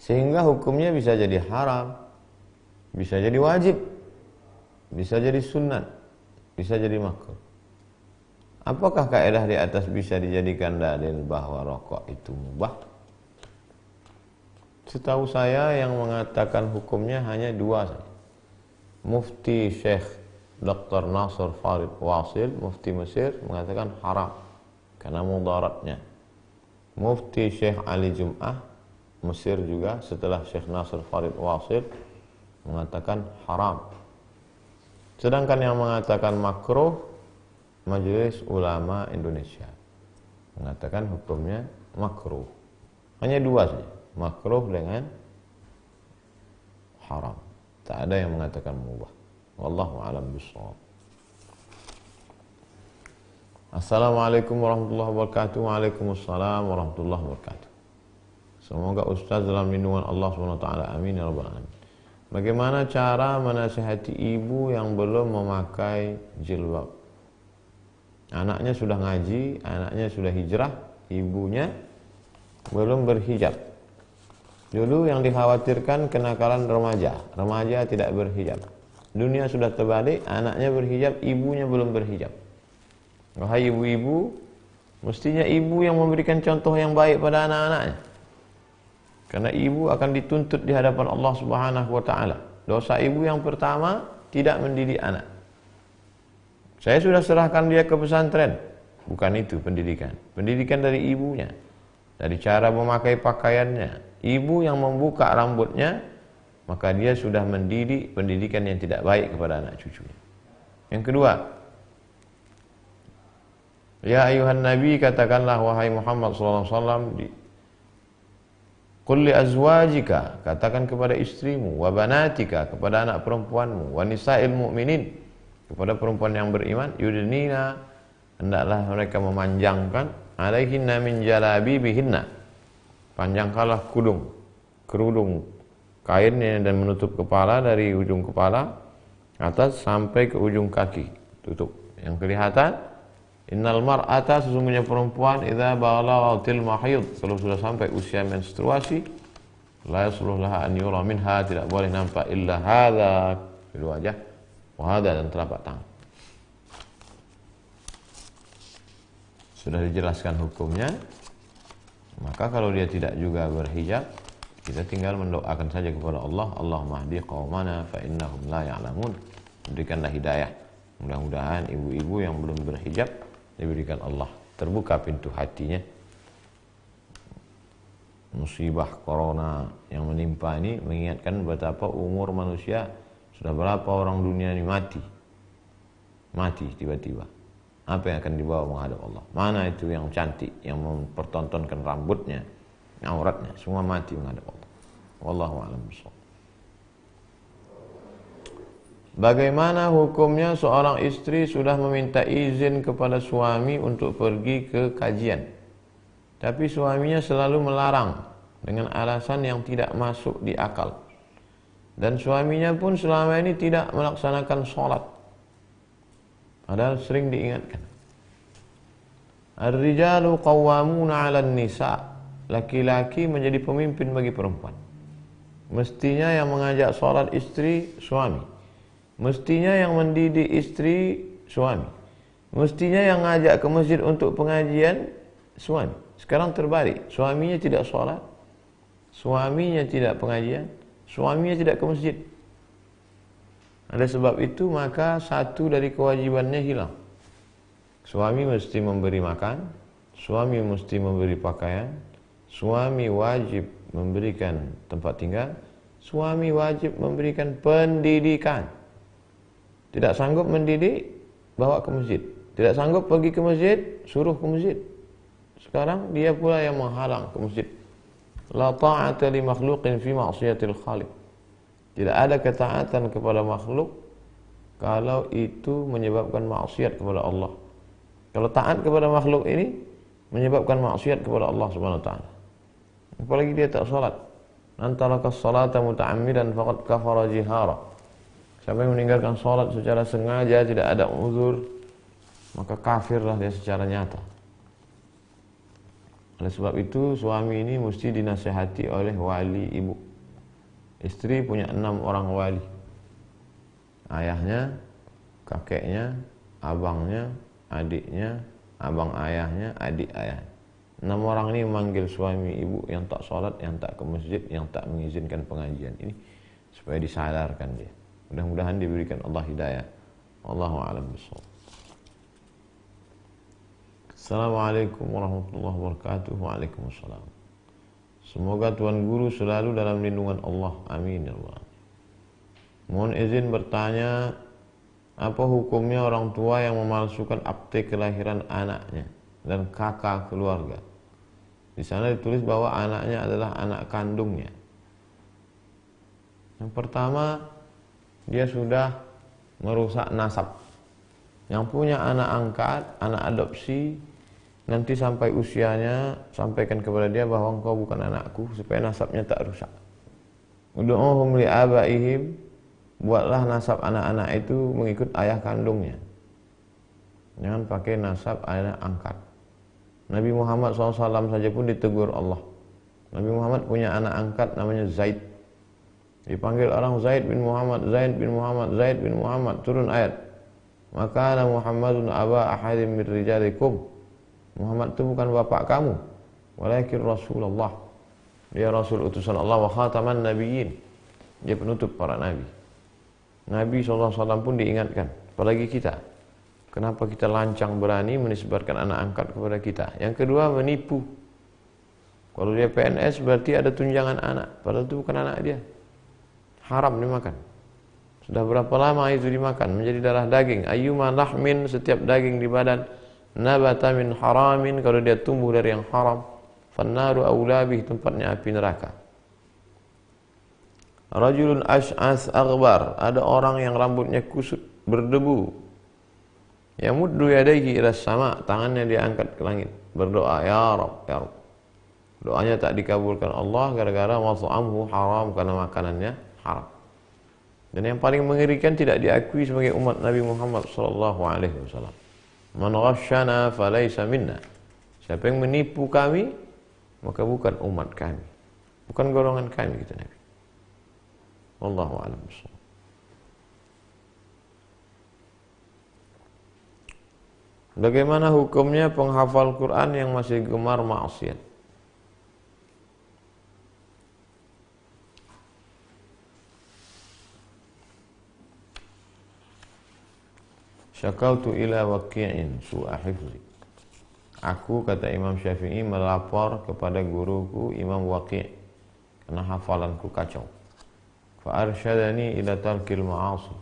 Sehingga hukumnya bisa jadi haram, bisa jadi wajib, bisa jadi sunnat, bisa jadi makruh. Apakah kaidah di atas bisa dijadikan dalil bahwa rokok itu mubah? Setahu saya yang mengatakan hukumnya hanya dua saja. Mufti Syekh Dr. Nasr Farid Wasil, Mufti Mesir, mengatakan haram karena mudaratnya. Mufti Syekh Ali Jum'ah Mesir juga setelah Syekh Nasr Farid Wasil mengatakan haram. Sedangkan yang mengatakan makruh, Majelis Ulama Indonesia mengatakan hukumnya makruh. Hanya dua saja, makruh dengan haram. Tak ada yang mengatakan mubah. Wallahu a'lam bishawab. Assalamualaikum warahmatullahi wabarakatuh. Waalaikumsalam warahmatullahi wabarakatuh. Semoga Ustaz dalam lindungan Allah SWT. Amin ya rabbal alamin. Bagaimana cara menasihati ibu yang belum memakai jilbab? Anaknya sudah ngaji, anaknya sudah hijrah, ibunya belum berhijab. Dulu yang dikhawatirkan kenakalan remaja, remaja tidak berhijab. Dunia sudah terbalik, anaknya berhijab, ibunya belum berhijab. Wahai ibu-ibu, mestinya ibu yang memberikan contoh yang baik pada anak-anaknya. Karena ibu akan dituntut di hadapan Allah Subhanahu wa taala. Dosa ibu yang pertama, tidak mendidik anak. Saya sudah serahkan dia ke pesantren. Bukan itu pendidikan. Pendidikan dari ibunya. Dari cara memakai pakaiannya. Ibu yang membuka rambutnya, maka dia sudah mendidik pendidikan yang tidak baik kepada anak cucunya. Yang kedua, ya ayuhan nabi, katakanlah wahai Muhammad sallallahu alaihi wasallam, qul li azwajika, katakan kepada istrimu, wa banatika, kepada anak perempuanmu, wa nisa'il mu'minin, kepada perempuan yang beriman, yudnina, hendaklah mereka memanjangkan, alaihinna min jalabibihinna, panjangkanlah kerudung kainnya dan menutup kepala dari ujung kepala atas sampai ke ujung kaki, tutup yang kelihatan. Innal mar'ata, sesungguhnya perempuan, idza balaghatil mahid, kalau sudah sampai usia menstruasi, la yasluh laha an yura minha, tidak boleh nampak illa hadza, kedua wajah, wa hadza, dan telapak tangan. Sudah dijelaskan hukumnya. Maka kalau dia tidak juga berhijab, Kita tinggal mendoakan saja kepada Allah, Allahumma hdi qaumana fa innahum la ya'lamun. Berikanlah hidayah. Mudah-mudahan ibu-ibu yang belum berhijab diberikan Allah terbuka pintu hatinya. Musibah corona yang menimpa ini mengingatkan betapa umur manusia sudah berapa orang dunia ini mati tiba-tiba. Apa yang akan dibawa menghadap Allah? Mana itu yang cantik, yang mempertontonkan rambutnya, auratnya, semua mati menghadap Allah. Wallahu a'lam bishawab. Bagaimana hukumnya seorang istri sudah meminta izin kepada suami untuk pergi ke kajian, tapi suaminya selalu melarang dengan alasan yang tidak masuk di akal, dan suaminya pun selama ini tidak melaksanakan sholat, padahal sering diingatkan. Ar-rijalu qawwamuna 'alan nisa. Laki-laki menjadi pemimpin bagi perempuan. Mestinya yang mengajak sholat istri suami. Mestinya yang mendidik istri suami. Mestinya yang ngajak ke masjid untuk pengajian suami. Sekarang terbalik, suaminya tidak sholat, suaminya tidak pengajian, suaminya tidak ke masjid. Ada sebab itu maka satu dari kewajibannya hilang. Suami mesti memberi makan, suami mesti memberi pakaian, suami wajib memberikan tempat tinggal, suami wajib memberikan pendidikan. Tidak sanggup mendidik, bawa ke masjid. Tidak sanggup pergi ke masjid, suruh ke masjid. Sekarang dia pula yang menghalang ke masjid. La ta'ata li makhluqin fi ma'siyatil khaliq. Tidak ada ketaatan kepada makhluk kalau itu menyebabkan maksiat kepada Allah. Kalau taat kepada makhluk ini menyebabkan maksiat kepada Allah Subhanahu wa taala. Apalagi dia tak salat. Antarakas salata muta'ammidan faqad kafara jihara. Siapa yang meninggalkan salat secara sengaja, tidak ada uzur, maka kafirlah dia secara nyata. Oleh sebab itu suami ini mesti dinasihati oleh wali ibu. Istri punya 6 orang wali. Ayahnya, kakeknya, abangnya, adiknya, abang ayahnya, adik ayahnya. 6 orang ini memanggil suami ibu yang tak sholat, yang tak ke masjid, yang tak mengizinkan pengajian ini supaya disadarkan dia. Mudah-mudahan diberikan Allah hidayah. Wallahu a'lam bishawab. Assalamualaikum warahmatullahi wabarakatuh. Waalaikumsalam. Semoga Tuan Guru selalu dalam lindungan Allah. Amin ya Allah. Mohon izin bertanya, apa hukumnya orang tua yang memalsukan akte kelahiran anaknya dan kakak keluarga? Di sana ditulis bahwa anaknya adalah anak kandungnya. Yang pertama, dia sudah merusak nasab. Yang punya anak angkat, anak adopsi, nanti sampai usianya sampaikan kepada dia bahwa engkau bukan anakku supaya nasabnya tak rusak. Ud'uhum li'abaihim, buatlah nasab anak-anak itu mengikut ayah kandungnya. Jangan pakai nasab anak angkat. Nabi Muhammad SAW saja pun ditegur Allah. Nabi Muhammad punya anak angkat namanya Zaid. Dipanggil orang Zaid bin Muhammad, Zaid bin Muhammad, Zaid bin Muhammad. Turun ayat. Maka ana Muhammadun aba ahadin min rijalikum. Muhammad itu bukan bapak kamu, walakin Rasulullah. Dia Rasul utusan Allah wa khataman nabiyyin. Dia penutup para nabi. Nabi SAW pun diingatkan, apalagi kita. Kenapa kita lancang berani menisbatkan anak angkat kepada kita? Yang kedua, menipu. Kalau dia PNS berarti ada tunjangan anak, padahal itu bukan anak dia. Haram dimakan. Sudah berapa lama itu dimakan? Menjadi darah daging. Ayyuma lahmin, setiap daging di badan, nabata min haramin, kalau dia tumbuh dari yang haram, fannaru aulabih, tempatnya api neraka. Rajulun ash'as aghbar, ada orang yang rambutnya kusut, berdebu. Yamuddu yadayhi ila sama, tangannya diangkat ke langit, berdoa, ya Rabb, ya Rabb. Doanya tak dikabulkan Allah gara-gara mat'amhu haram, karena makanannya haram. Dan yang paling mengerikan, tidak diakui sebagai umat Nabi Muhammad SAW. Man ghasyana falaysa minna. Siapa yang menipu kami, maka bukan umat kami, bukan golongan kami, kata Nabi. Wallahu a'lam bishawab. Bagaimana hukumnya penghafal Quran yang masih gemar maksiat? Syakautu ila waqi'in su'a hifzi. Aku, kata Imam Syafi'i, melapor kepada guruku Imam Waqi' karena hafalanku kacau. Fa arsyadani ila tarkil ma'asi.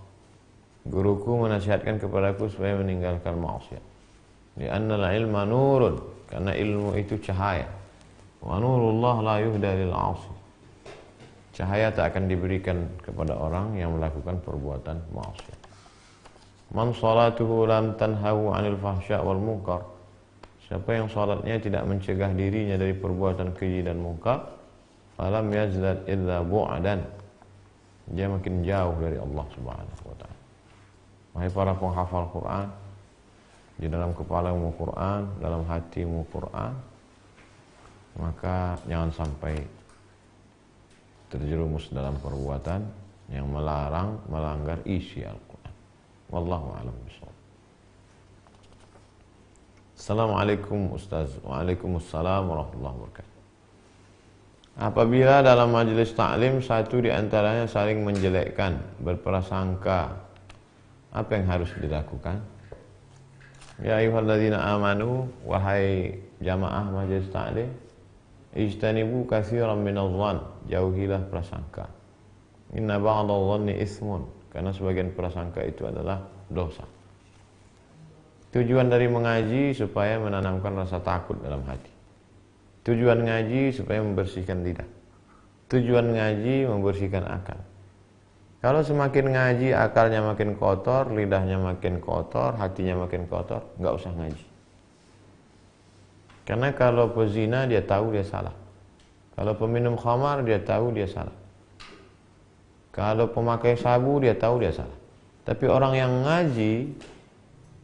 Guruku menasihatkan kepadaku supaya meninggalkan maksiat. Li'anna al-ilma nurun, karena ilmu itu cahaya. Wa nurullah la yuhda lil 'asi. Cahaya tak akan diberikan kepada orang yang melakukan perbuatan maksiat. Man salatuhu lam tanhahu 'anil fahsya' wal munkar. Siapa yang salatnya tidak mencegah dirinya dari perbuatan keji dan munkar, falam yazdad illa bu'adan. Dia makin jauh dari Allah Subhanahu wa taala. Wahai para penghafal Quran, di dalam kepalamu Quran, dalam hatimu Quran, maka jangan sampai terjerumus dalam perbuatan yang melarang, melanggar isi Al-Quran. Wallahu a'lam bishawab. Assalamualaikum Ustaz. Waalaikumsalam warahmatullahi wabarakatuh. Apabila dalam majelis taklim satu di antaranya saling menjelekkan, berprasangka, apa yang harus dilakukan? Ya ayyuhalladzina amanu, wahai jamaah majelis taklim, ijtanibu katsiran minadh-dhann, jauhilah prasangka. Inna ba'dadh-dhanni ismun, karena sebagian prasangka itu adalah dosa. Tujuan dari mengaji supaya menanamkan rasa takut dalam hati. Tujuan ngaji supaya membersihkan lidah. Tujuan ngaji membersihkan akal. Kalau semakin ngaji akalnya makin kotor, lidahnya makin kotor, hatinya makin kotor, nggak usah ngaji. Karena kalau pezina dia tahu dia salah. Kalau peminum khamar dia tahu dia salah. Kalau pemakai sabu dia tahu dia salah. Tapi orang yang ngaji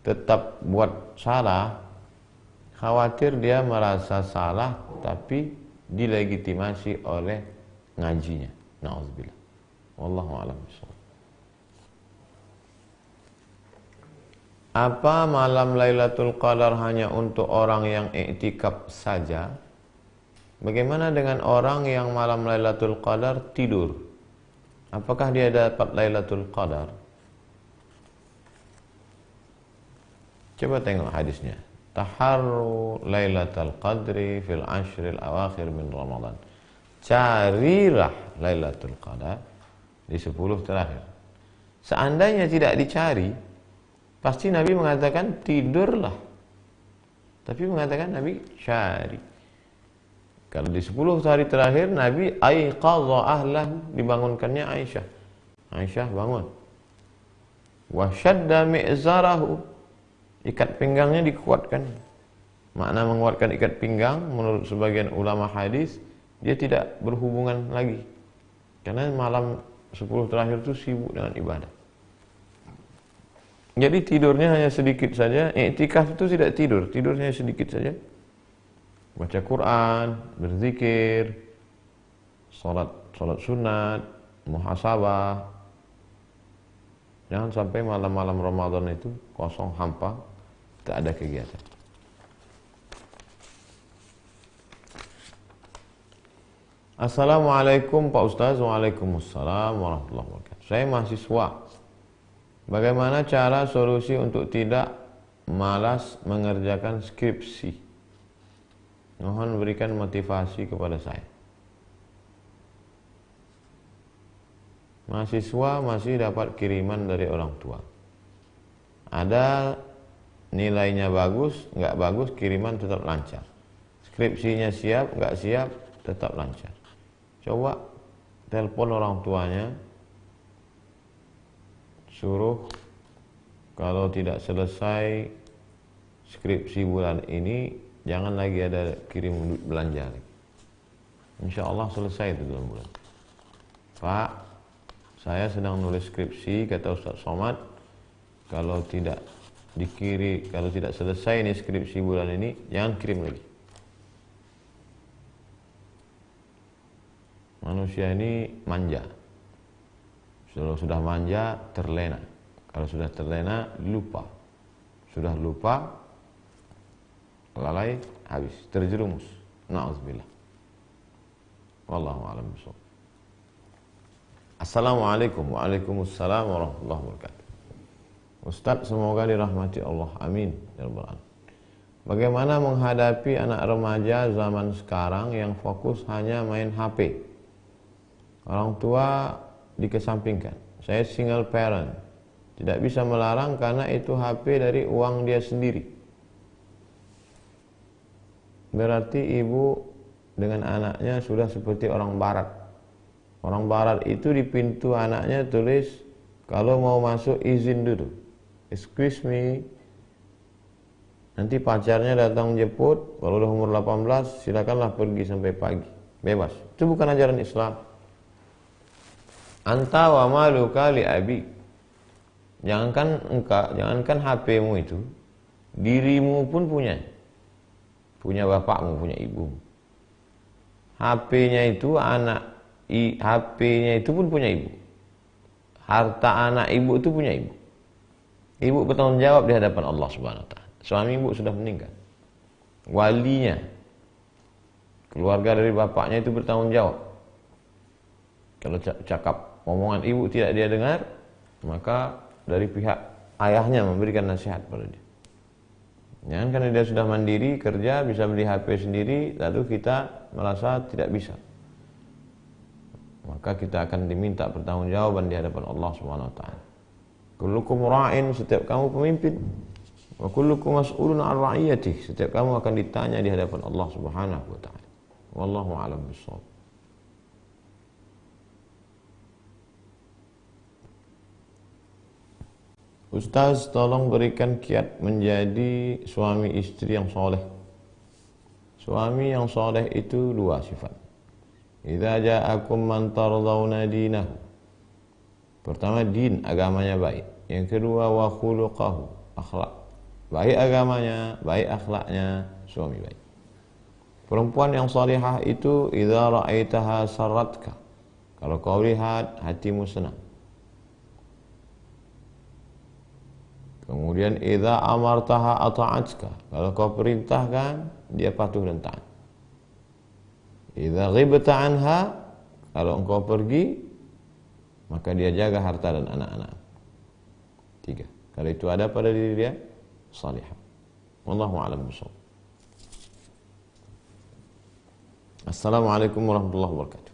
tetap buat salah, khawatir dia merasa salah tapi dilegitimasi oleh ngajinya. Na'udzubillah. Wallahu a'lam bishawab. Apa malam Lailatul Qadar hanya untuk orang yang i'tikaf saja? Bagaimana dengan orang yang malam Lailatul Qadar tidur? Apakah dia dapat Lailatul Qadar? Coba tengok hadisnya. Taharru Lailatul Qadri fil ashril awakhir min Ramadan. Carilah Lailatul Qadar di 10 terakhir. Seandainya tidak dicari, pasti Nabi mengatakan tidurlah. Tapi mengatakan Nabi cari. Kalau di 10 hari terakhir Nabi aiqadha ahlahu, dibangunkannya Aisyah. Aisyah bangun. Wa shadda mi'zarahu, ikat pinggangnya dikuatkan. Makna menguatkan ikat pinggang menurut sebagian ulama hadis, dia tidak berhubungan lagi. Karena malam 10 terakhir itu sibuk dengan ibadah. Jadi tidurnya hanya sedikit saja. Iktikaf itu tidak tidur, tidurnya sedikit saja. Baca Quran, berzikir, salat sunat, muhasabah. Jangan sampai malam-malam Ramadan itu kosong, hampa, tak ada kegiatan. Assalamualaikum Pak Ustaz. Waalaikumsalam warahmatullahi wabarakatuh. Saya mahasiswa. Bagaimana cara solusi untuk tidak malas mengerjakan skripsi? Mohon berikan motivasi kepada saya. Mahasiswa masih dapat kiriman dari orang tua. Ada nilainya bagus, nggak bagus, kiriman tetap lancar. Skripsinya siap, nggak siap, tetap lancar. Coba telepon orang tuanya, suruh kalau tidak selesai skripsi bulan ini, jangan lagi ada kirim duit belanja lagi. Insya Allah selesai itu dalam bulan. Pak, saya sedang nulis skripsi, kata Ustaz Somad, kalau tidak selesai ini skripsi bulan ini, jangan kirim lagi. Manusia ini manja. Sudah manja, terlena. Kalau sudah terlena, lupa. Sudah lupa, lalai, habis, terjerumus. Na'udzubillah. Wallahu a'lam bishawab. Assalamualaikum. Waalaikumsalam warahmatullahi wabarakatuh. Ustadz, semoga dirahmati Allah. Amin. Ya Rabbal Alamin. Bagaimana menghadapi anak remaja zaman sekarang yang fokus hanya main HP? Orang tua dikesampingkan. Saya single parent. Tidak bisa melarang karena itu HP dari uang dia sendiri. Berarti ibu dengan anaknya sudah seperti orang barat. Orang barat itu di pintu anaknya tulis, kalau mau masuk izin dulu. Excuse me. Nanti pacarnya datang jemput, kalau udah umur 18 silakanlah pergi sampai pagi, bebas. Itu bukan ajaran Islam. Anta wa maluka li abi. Jangankan HP-mu itu, dirimu pun punya. Punya bapakmu, punya ibu. HP-nya itu HP-nya itu pun punya ibu. Harta anak ibu itu punya ibu. Ibu bertanggung jawab di hadapan Allah Subhanahu wa taala. Suami ibu sudah meninggal. Walinya, keluarga dari bapaknya itu bertanggung jawab. Kalau cakap omongan ibu tidak dia dengar, maka dari pihak ayahnya memberikan nasihat pada dia. Jangan karena dia sudah mandiri, kerja, bisa beli HP sendiri, lalu kita merasa tidak bisa. Maka kita akan diminta pertanggungjawaban di hadapan Allah Subhanahu wa taala. Kullukum ra'in, setiap kamu pemimpin. Wa kullukum mas'ulun 'an ra'iyatihi, setiap kamu akan ditanya di hadapan Allah Subhanahu wa taala. Wallahu a'lam bishawab. Ustaz, tolong berikan kiat menjadi suami istri yang soleh. Suami yang soleh itu dua sifat. Idza ja'akum man tardawna dinahu. Pertama, din, agamanya baik. Yang kedua, wa khuluqahu, akhlak. Baik agamanya, baik akhlaknya, suami baik. Perempuan yang salihah itu idza ra'aitaha sarratka. Kalau kau lihat, hatimu senang. Kemudian idza amartaha ata'atka. Kalau kau perintahkan, dia patuh dan taat. Idza ghibta anha, kalau engkau pergi, maka dia jaga harta dan anak-anak. 3. Kalau itu ada pada diri dia, salihah. Wallahu a'lam bishawab. Assalamualaikum warahmatullahi wabarakatuh.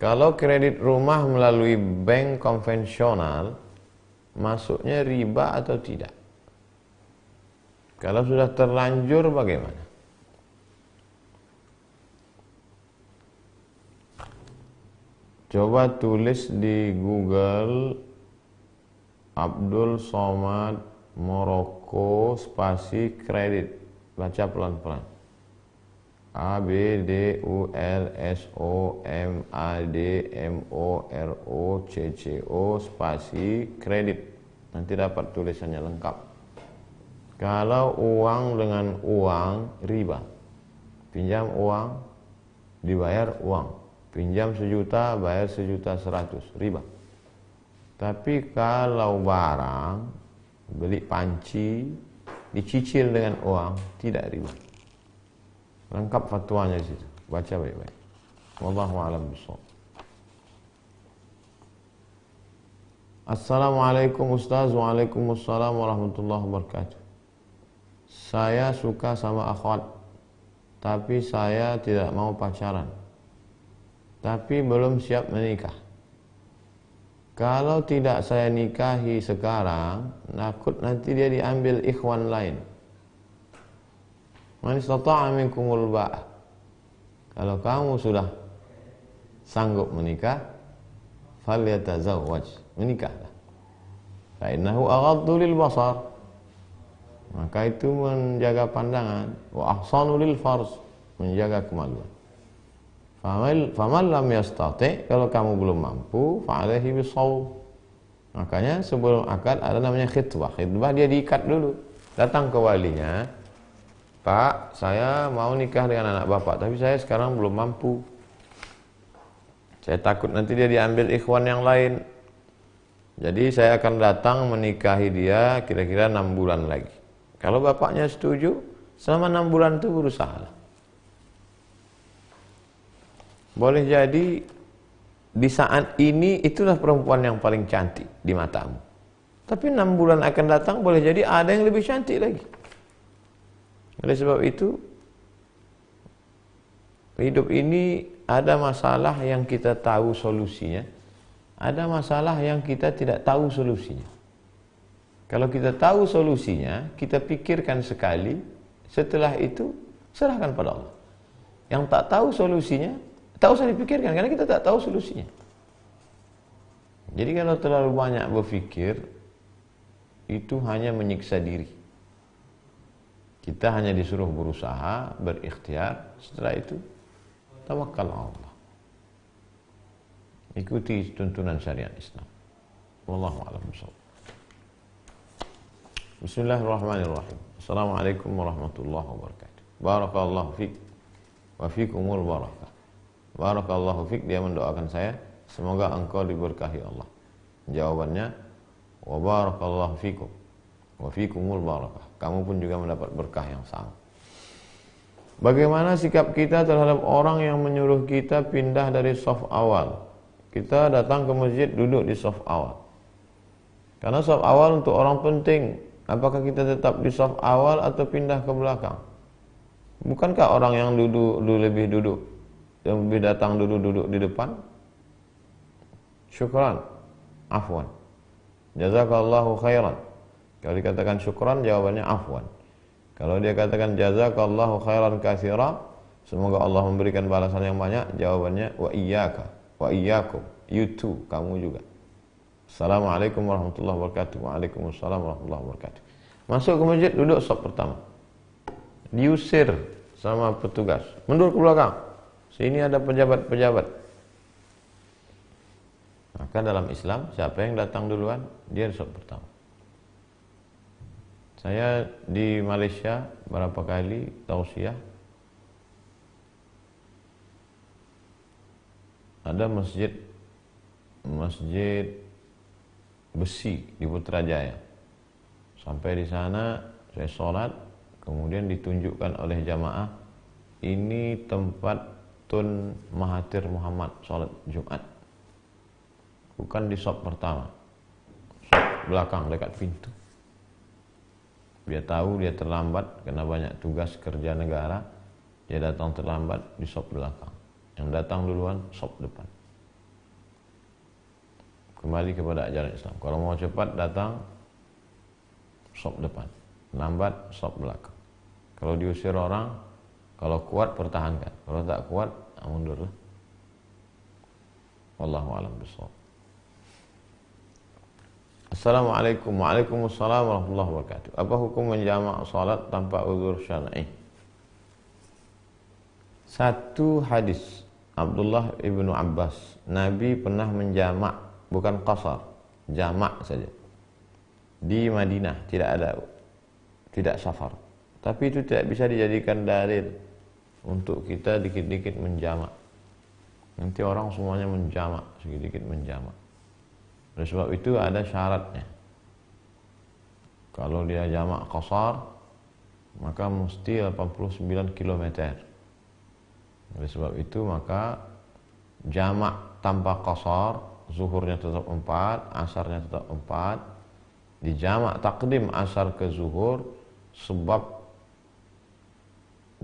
Kalau kredit rumah melalui bank konvensional, masuknya riba atau tidak? Kalau sudah terlanjur bagaimana? Coba tulis di Google Abdul Somad Moroko spasi kredit. Baca pelan-pelan. ABDULSOMADMOROCCO spasi kredit. Nanti dapat tulisannya lengkap. Kalau uang dengan uang, riba. Pinjam uang, dibayar uang. Pinjam 1 juta, bayar 1.100.000, riba. Tapi kalau barang, beli panci, dicicil dengan uang, tidak riba. Lengkap fatwanya di situ. Baca baik-baik. Wallahu a'lam bishawab. Assalamualaikum Ustaz. Waalaikumsalam warahmatullahi wabarakatuh. Saya suka sama akhwat, tapi saya tidak mau pacaran. Tapi belum siap menikah. Kalau tidak saya nikahi sekarang, takut nanti dia diambil ikhwan lain. Man istata'a minkumul ba'ah. Kalau kamu sudah sanggup menikah, falyatazawwaj, menikahlah. Fa innahu aghaddu lil basar. Maka itu menjaga pandangan, wa ahsanu lil farj, menjaga kemaluan. Faman lam yastati', kalau kamu belum mampu, fa'alaihi bisawm. Makanya sebelum akad ada namanya khitbah. Khitbah dia diikat dulu. Datang ke walinya, Pak, saya mau nikah dengan anak bapak, tapi saya sekarang belum mampu. Saya takut nanti dia diambil ikhwan yang lain. Jadi saya akan datang menikahi dia kira-kira 6 bulan lagi. Kalau bapaknya setuju, selama 6 bulan itu berusaha. Boleh jadi di saat ini itulah perempuan yang paling cantik di matamu. Tapi 6 bulan akan datang boleh jadi ada yang lebih cantik lagi. Oleh sebab itu, hidup ini ada masalah yang kita tahu solusinya, ada masalah yang kita tidak tahu solusinya. Kalau kita tahu solusinya, kita pikirkan sekali, setelah itu serahkan pada Allah. Yang tak tahu solusinya, tak usah dipikirkan karena kita tak tahu solusinya. Jadi kalau terlalu banyak berfikir, itu hanya menyiksa diri. Kita hanya disuruh berusaha, berikhtiar, setelah itu tawakal Allah. Ikuti tuntunan syariat Islam. Wallahu a'lam bishawab. Bismillahirrahmanirrahim. Assalamualaikum warahmatullahi wabarakatuh. Barakallahu fik wa fikumul barakah. Barakallahu fik, dia mendoakan saya, semoga engkau diberkahi Allah. Jawabannya, wa barakallahu fikum wa fikumul barakah. Kamu pun juga mendapat berkah yang sama. Bagaimana sikap kita terhadap orang yang menyuruh kita pindah dari saf awal? Kita datang ke masjid, duduk di saf awal. Karena saf awal untuk orang penting. Apakah kita tetap di saf awal atau pindah ke belakang? Bukankah orang yang lebih datang duduk di depan? Syukran, afwan, jazakallahu khairan. Kalau dikatakan syukran, jawabannya afwan. Kalau dia katakan jazakallahu khairan katsira, semoga Allah memberikan balasan yang banyak, jawabannya wa iyyaka wa iyyakum, you too, kamu juga. Assalamualaikum warahmatullahi wabarakatuh. Waalaikumsalam warahmatullahi wabarakatuh. Masuk ke masjid, duduk saf pertama. Diusir sama petugas, mundur ke belakang. Sini ada pejabat-pejabat. Maka dalam Islam, siapa yang datang duluan, dia saf pertama. Saya di Malaysia berapa kali tausiah, ada masjid besi di Putrajaya. Sampai di sana saya sholat, kemudian ditunjukkan oleh jamaah, ini tempat Tun Mahathir Muhammad sholat Jumat. Bukan di shop pertama, shop belakang dekat pintu. Dia tahu dia terlambat karena banyak tugas kerja negara, dia datang terlambat di shop belakang. Yang datang duluan shop depan. Kembali kepada ajaran Islam. Kalau mau cepat datang shop depan, lambat shop belakang. Kalau diusir orang, kalau kuat pertahankan, kalau tak kuat mundurlah. Wallahu a'lam bishawab. Assalamualaikum. Waalaikumsalam warahmatullahi wabarakatuh. Apa hukum menjamak salat tanpa uzur syar'i? Satu hadis Abdullah ibnu Abbas, Nabi pernah menjamak, bukan qasar, jamak saja di Madinah, tidak safar. Tapi itu tidak bisa dijadikan dalil untuk kita dikit-dikit menjamak. Nanti orang semuanya menjamak, sedikit menjamak. Oleh sebab itu ada syaratnya. Kalau dia jamak qasar, maka mesti 89 km. Oleh sebab itu maka jamak tanpa qasar, zuhurnya tetap 4, asarnya tetap 4. Dijamak takdim asar ke zuhur sebab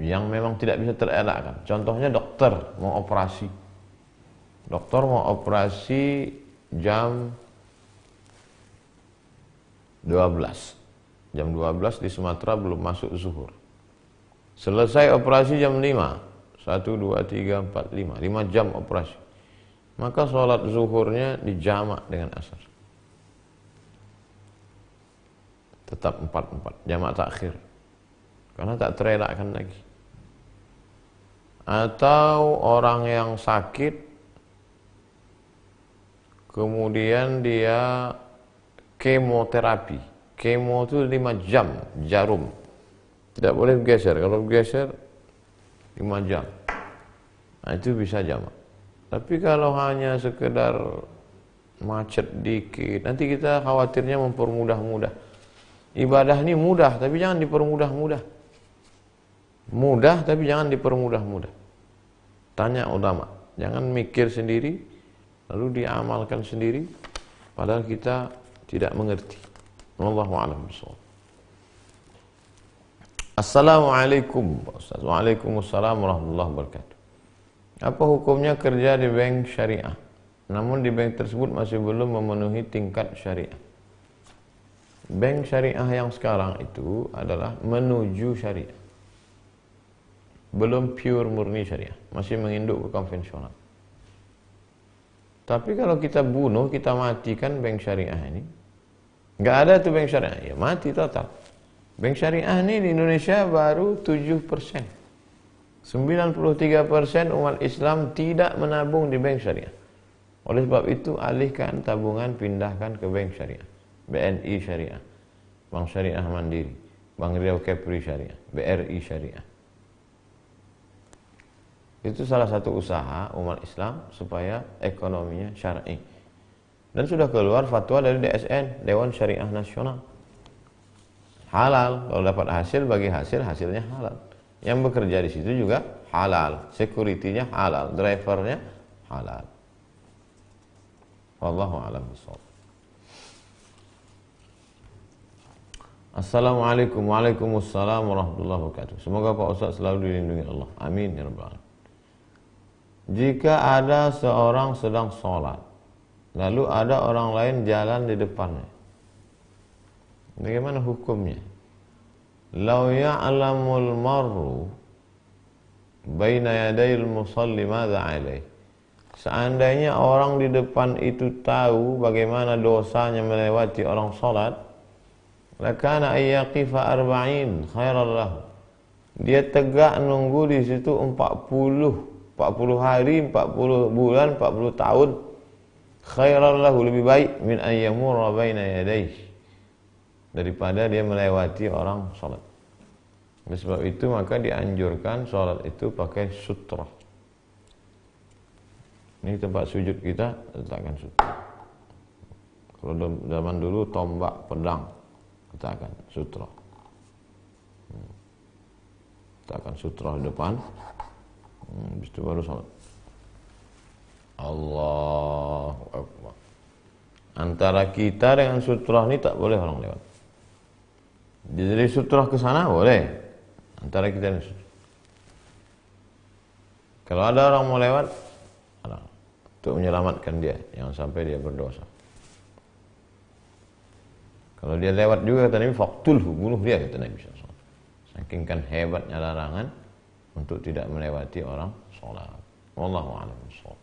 yang memang tidak bisa terelakkan. Contohnya dokter mau operasi. Dokter mau operasi jam 12. Jam 12 di Sumatera belum masuk zuhur. Selesai operasi jam 5. 1, 2, 3, 4, 5. 5 jam operasi. Maka sholat zuhurnya dijamak dengan asar. Tetap 4-4. Jamak takhir. Karena tak terelakkan lagi. Atau orang yang sakit, kemudian dia kemoterapi. Kemo itu 5 jam, jarum. Tidak boleh bergeser. Kalau bergeser 5 jam. Nah, itu bisa jamak. Tapi kalau hanya sekedar macet dikit, nanti kita khawatirnya mempermudah-mudah. Ibadah ini mudah, tapi jangan dipermudah-mudah. Mudah, tapi jangan dipermudah-mudah. Tanya ulama. Jangan mikir sendiri, lalu diamalkan sendiri, padahal kita tidak mengerti. Wallahu a'lam bishawab. Assalamualaikum Pak Ustaz. Waalaikumsalam warahmatullahi wabarakatuh. Apa hukumnya kerja di bank syariah, namun di bank tersebut masih belum memenuhi tingkat syariah? Bank syariah yang sekarang itu adalah menuju syariah, belum pure murni syariah, masih menginduk ke konvensional. Tapi kalau kita bunuh, kita matikan bank syariah ini, nggak ada tuh bank syariah, ya mati total. Bank syariah ini di Indonesia baru 7%. 93% umat Islam tidak menabung di bank syariah. Oleh sebab itu, alihkan tabungan, pindahkan ke bank syariah. BNI syariah, Bank Syariah Mandiri, Bank Riau Kepri syariah, BRI syariah. Itu salah satu usaha umat Islam supaya ekonominya syar'i. Dan sudah keluar fatwa dari DSN, Dewan Syariah Nasional. Halal, kalau dapat hasil, bagi hasilnya halal. Yang bekerja di situ juga halal, security-nya halal, drivernya halal. Wallahu a'lam bishawab. Assalamualaikum. Waalaikumsalam warahmatullahi wabarakatuh. Semoga Pak Ustaz selalu dilindungi Allah. Amin ya rabbal alamin. Jika ada seorang sedang sholat, lalu ada orang lain jalan di depannya, bagaimana hukumnya? Lau ya'lamul marru baina yadayil musalli madza alaih. Seandainya orang di depan itu tahu bagaimana dosanya melewati orang salat, lakana ayyaqifa 40 khairan lahu. Dia tegak nunggu di situ 40 hari, 40 bulan, 40 tahun. Khairan lahu, lebih baik min ayyamurra baina yadayhi, daripada dia melewati orang sholat. Oleh sebab itu maka dianjurkan sholat itu pakai sutra. Ini tempat sujud kita, letakkan sutra. Kalau zaman dulu tombak, pedang, letakkan sutra. Letakkan sutra di depan. Habis itu baru sholat. Allahu Akbar. Antara kita dengan sutra ini tak boleh orang lewat. Dari sutra ke sana boleh, antara kita dan sutra. Kalau ada orang mau lewat, untuk menyelamatkan dia, jangan sampai dia berdosa. Kalau dia lewat juga, kata Nabi, faqtulhu, bunuh dia, kata Nabi SAW. Saking kan hebatnya larangan untuk tidak melewati orang sholat. Wallahu a'lam bishawab.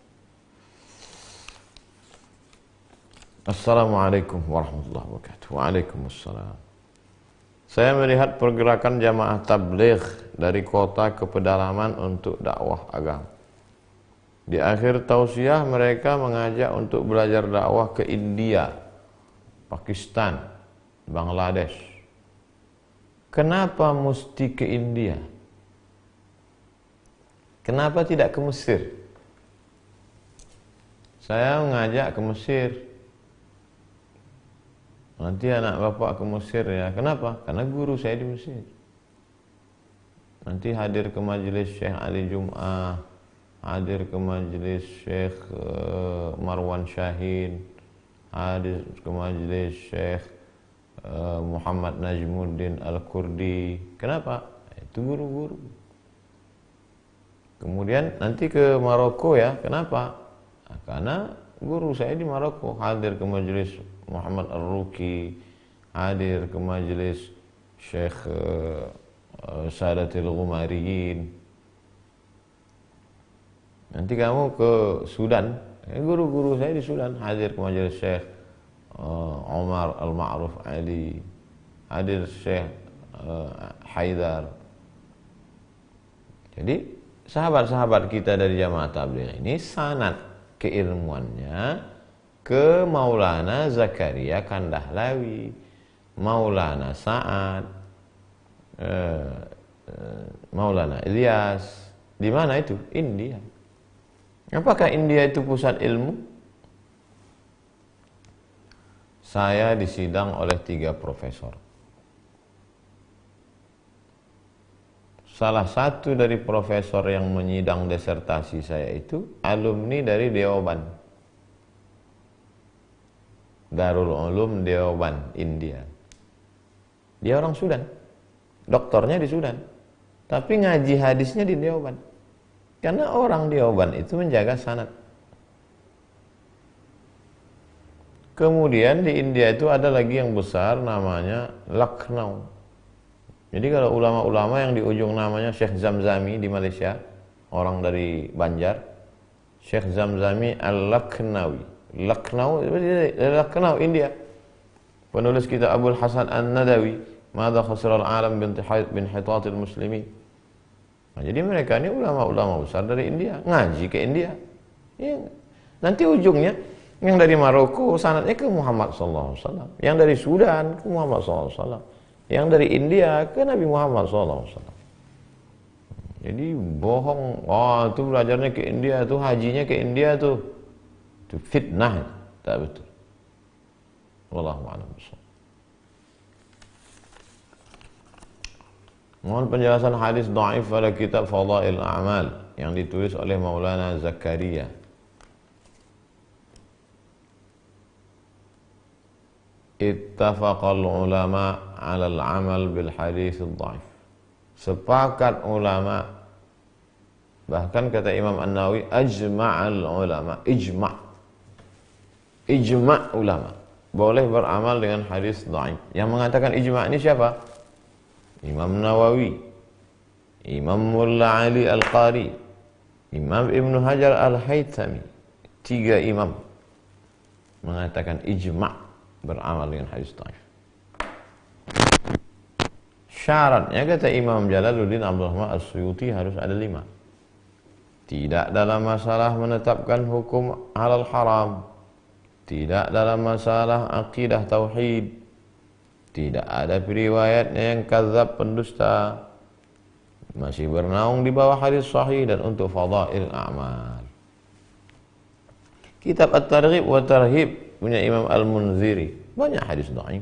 Assalamualaikum warahmatullahi wabarakatuh. Waalaikumsalam. Saya melihat pergerakan jamaah tabligh dari kota ke pedalaman untuk dakwah agama. Di akhir tausiah mereka mengajak untuk belajar dakwah ke India, Pakistan, Bangladesh. Kenapa mesti ke India? Kenapa tidak ke Mesir? Saya mengajak ke Mesir. Nanti anak bapak ke Mesir ya. Kenapa? Karena guru saya di Mesir. Nanti hadir ke majelis Syekh Ali Jum'ah, hadir ke majelis Syekh Marwan Syahin, hadir ke majelis Syekh Muhammad Najmuddin Al-Kurdi. Kenapa? Itu guru-guru. Kemudian nanti ke Maroko ya. Kenapa? Karena guru saya di Maroko, hadir ke majelis Muhammad Ar-Ruki, hadir ke majelis Syekh Sadatil Ghumariyin. Nanti kamu ke Sudan, guru-guru saya di Sudan, hadir ke majelis Syekh Omar Al-Ma'ruf Ali, hadir Syekh Haidar. Jadi sahabat-sahabat kita dari jamaah tabligh ini sanad keilmuannya ke Maulana Zakaria Kandahlawi, Maulana Sa'ad, Maulana Ilyas. Di mana itu? India. Apakah India itu pusat ilmu? Saya disidang oleh 3 profesor. Salah satu dari profesor yang menyidang disertasi saya itu alumni dari Deoban, Darul Ulum Deoban, India. Dia orang Sudan. Doktornya di Sudan. Tapi ngaji hadisnya di Deoban. Karena orang Deoban itu menjaga sanad. Kemudian di India itu ada lagi yang besar namanya Lucknow. Jadi kalau ulama-ulama yang di ujung namanya Syekh Zamzami di Malaysia, orang dari Banjar, Syekh Zamzami Al-Lucknawi. Lucknow, India. Penulis kitab Abul Hasan An-Nadawi, Madza khasiral alam bin hitatil muslimin. Nah, jadi mereka ini ulama-ulama besar dari India, ngaji ke India. Ya. Nanti ujungnya yang dari Maroko sanadnya ke Muhammad sallallahu alaihi wasallam, yang dari Sudan ke Muhammad sallallahu alaihi wasallam, yang dari India ke Nabi Muhammad sallallahu alaihi wasallam. Jadi bohong, itu belajarnya ke India tuh, hajinya ke India tuh. Itu fitnah, tak betul. Wallahu a'lam bishawab. Mohon penjelasan hadis dhaif pada kitab Fadail A'mal yang ditulis oleh Maulana Zakaria. Ittafaqal ulama 'ala al-'amal bil hadis dhaif. Sepakat ulama, bahkan kata Imam An-Nawawi, ajma'al ulama, ijma' ulama boleh beramal dengan hadis dhaif. Yang mengatakan ijma' ini siapa? Imam Nawawi, Imam Mulla Ali Al-Qari, Imam Ibnu Hajar Al-Haythami. 3 imam mengatakan ijma' beramal dengan hadis dhaif. Syaratnya kata Imam Jalaluddin Abdul Rahman As-Suyuti harus ada 5. Tidak dalam masalah menetapkan hukum halal haram, tidak dalam masalah akidah tauhid, tidak ada periwayatnya yang kadzab pendusta, masih bernaung di bawah hadis sahih, dan untuk fadail a'mal. Kitab At-Targhib wa Tarhib punya Imam Al-Munziri, banyak hadis dhaif.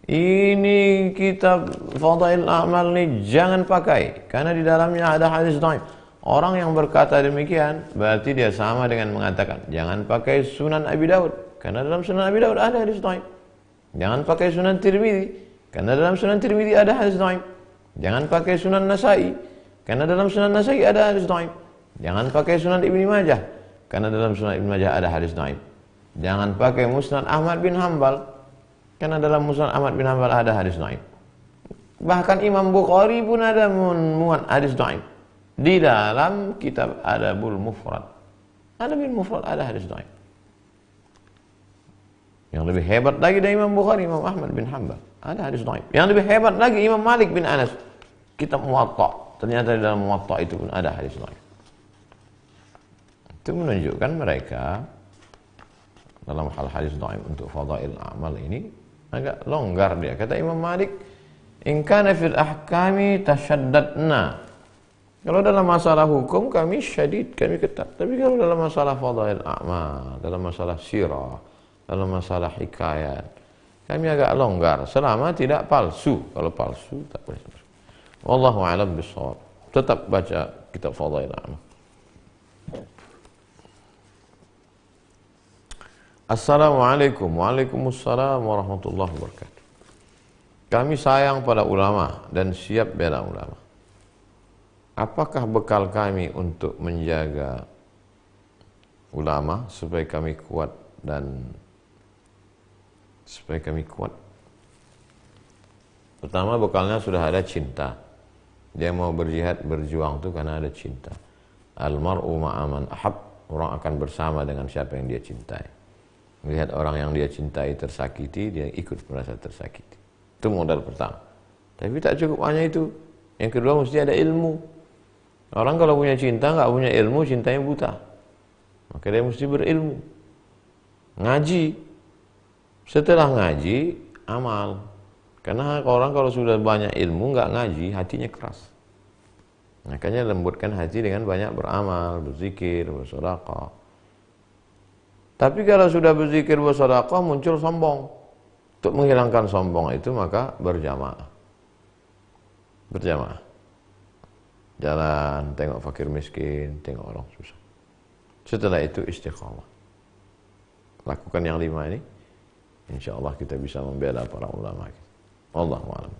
Ini kitab Fadail A'mal ini jangan pakai, karena di dalamnya ada hadis dhaif. Orang yang berkata demikian berarti dia sama dengan mengatakan jangan pakai Sunan Abi Daud, karena dalam Sunan Abi Daud ada hadis dhaif. Jangan pakai Sunan Tirmidzi, karena dalam Sunan Tirmidzi ada hadis dhaif. Jangan pakai Sunan Nasai, karena dalam Sunan Nasai ada hadis dhaif. Jangan pakai Sunan Ibnu Majah, karena dalam Sunan Ibnu Majah ada hadis dhaif. Jangan pakai Musnad Ahmad bin Hanbal, karena dalam Musnad Ahmad bin Hanbal ada hadis dhaif. Bahkan Imam Bukhari pun ada muat hadis dhaif. Di dalam kitab Adabul Mufrad, Adabul Mufrad ada hadis dhaif. Yang lebih hebat lagi dari Imam Bukhari, Imam Ahmad bin Hanbal, ada hadis dhaif. Yang lebih hebat lagi Imam Malik bin Anas, kitab Muwatta, ternyata di dalam Muwatta itu pun ada hadis dhaif. Itu menunjukkan mereka dalam hal hadis dhaif untuk fadail amal ini agak longgar dia. Kata Imam Malik, in kana fil ahkami tashaddadna. Kalau dalam masalah hukum kami syadid, kami ketat. Tapi kalau dalam masalah fadail a'mal, dalam masalah sirah, dalam masalah hikayat, kami agak longgar selama tidak palsu. Kalau palsu tak boleh. Wallahu a'lam bishawab. Tetap baca kitab Fadail A'mal. Assalamualaikum. Waalaikumsalam warahmatullahi wabarakatuh. Kami sayang pada ulama dan siap bela ulama. Apakah bekal kami untuk menjaga ulama supaya kami kuat dan supaya kami kuat? Pertama, bekalnya sudah ada cinta. Dia mau berjihad, berjuang itu karena ada cinta. Almar'u ma'aman ahab, orang akan bersama dengan siapa yang dia cintai. Melihat orang yang dia cintai tersakiti, dia ikut merasa tersakiti. Itu modal pertama. Tapi tak cukup hanya itu. Yang kedua, mesti ada ilmu. Orang kalau punya cinta, nggak punya ilmu, cintanya buta. Maka dia mesti berilmu. Ngaji. Setelah ngaji, amal. Karena orang kalau sudah banyak ilmu, nggak ngaji, hatinya keras. Makanya lembutkan hati dengan banyak beramal, berzikir, bersedekah. Tapi kalau sudah berzikir, bersedekah, muncul sombong. Untuk menghilangkan sombong itu, maka berjamaah. Berjamaah. Jalan, tengok fakir miskin, tengok orang susah. Setelah itu istiqamah. Lakukan yang 5 ini, insya Allah kita bisa membela para ulama. Wallahu a'lam.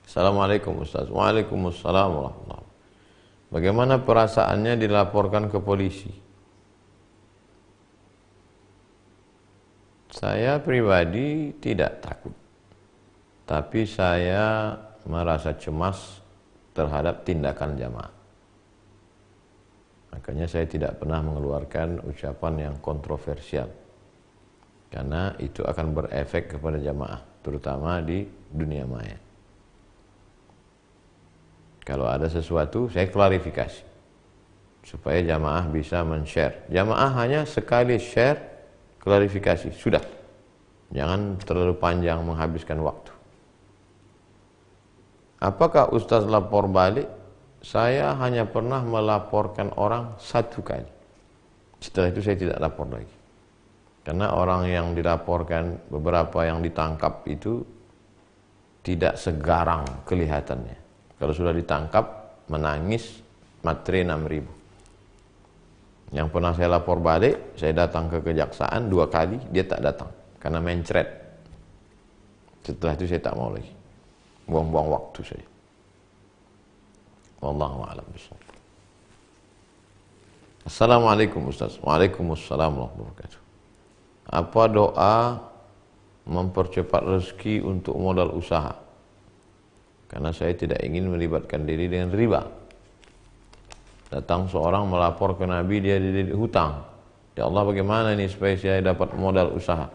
Assalamualaikum Ustaz. Waalaikumsalam warahmatullahi wabarakatuh. Bagaimana perasaannya dilaporkan ke polisi? Saya pribadi tidak takut, tapi saya merasa cemas terhadap tindakan jamaah. Makanya saya tidak pernah mengeluarkan ucapan yang kontroversial, karena itu akan berefek kepada jamaah, terutama di dunia maya. Kalau ada sesuatu, saya klarifikasi supaya jamaah bisa men-share. Jamaah hanya sekali share, klarifikasi, sudah. Jangan terlalu panjang menghabiskan waktu. Apakah Ustaz lapor balik? Saya hanya pernah melaporkan orang 1 kali. Setelah itu saya tidak lapor lagi. Karena orang yang dilaporkan, beberapa yang ditangkap itu tidak segarang kelihatannya. Kalau sudah ditangkap, menangis, matre 6.000. Yang pernah saya lapor balik, saya datang ke kejaksaan 2 kali, dia tak datang. Karena mencret. Setelah itu saya tak mau lagi. Buang-buang waktu saya. Wallahu a'lam bishawab. Assalamualaikum Ustaz. Waalaikumsalam warahmatullahi wabarakatuh. Apa doa mempercepat rezeki untuk modal usaha? Karena saya tidak ingin melibatkan diri dengan riba. Datang seorang melapor ke Nabi, dia dililit hutang. Ya Allah, bagaimana ini supaya saya dapat modal usaha?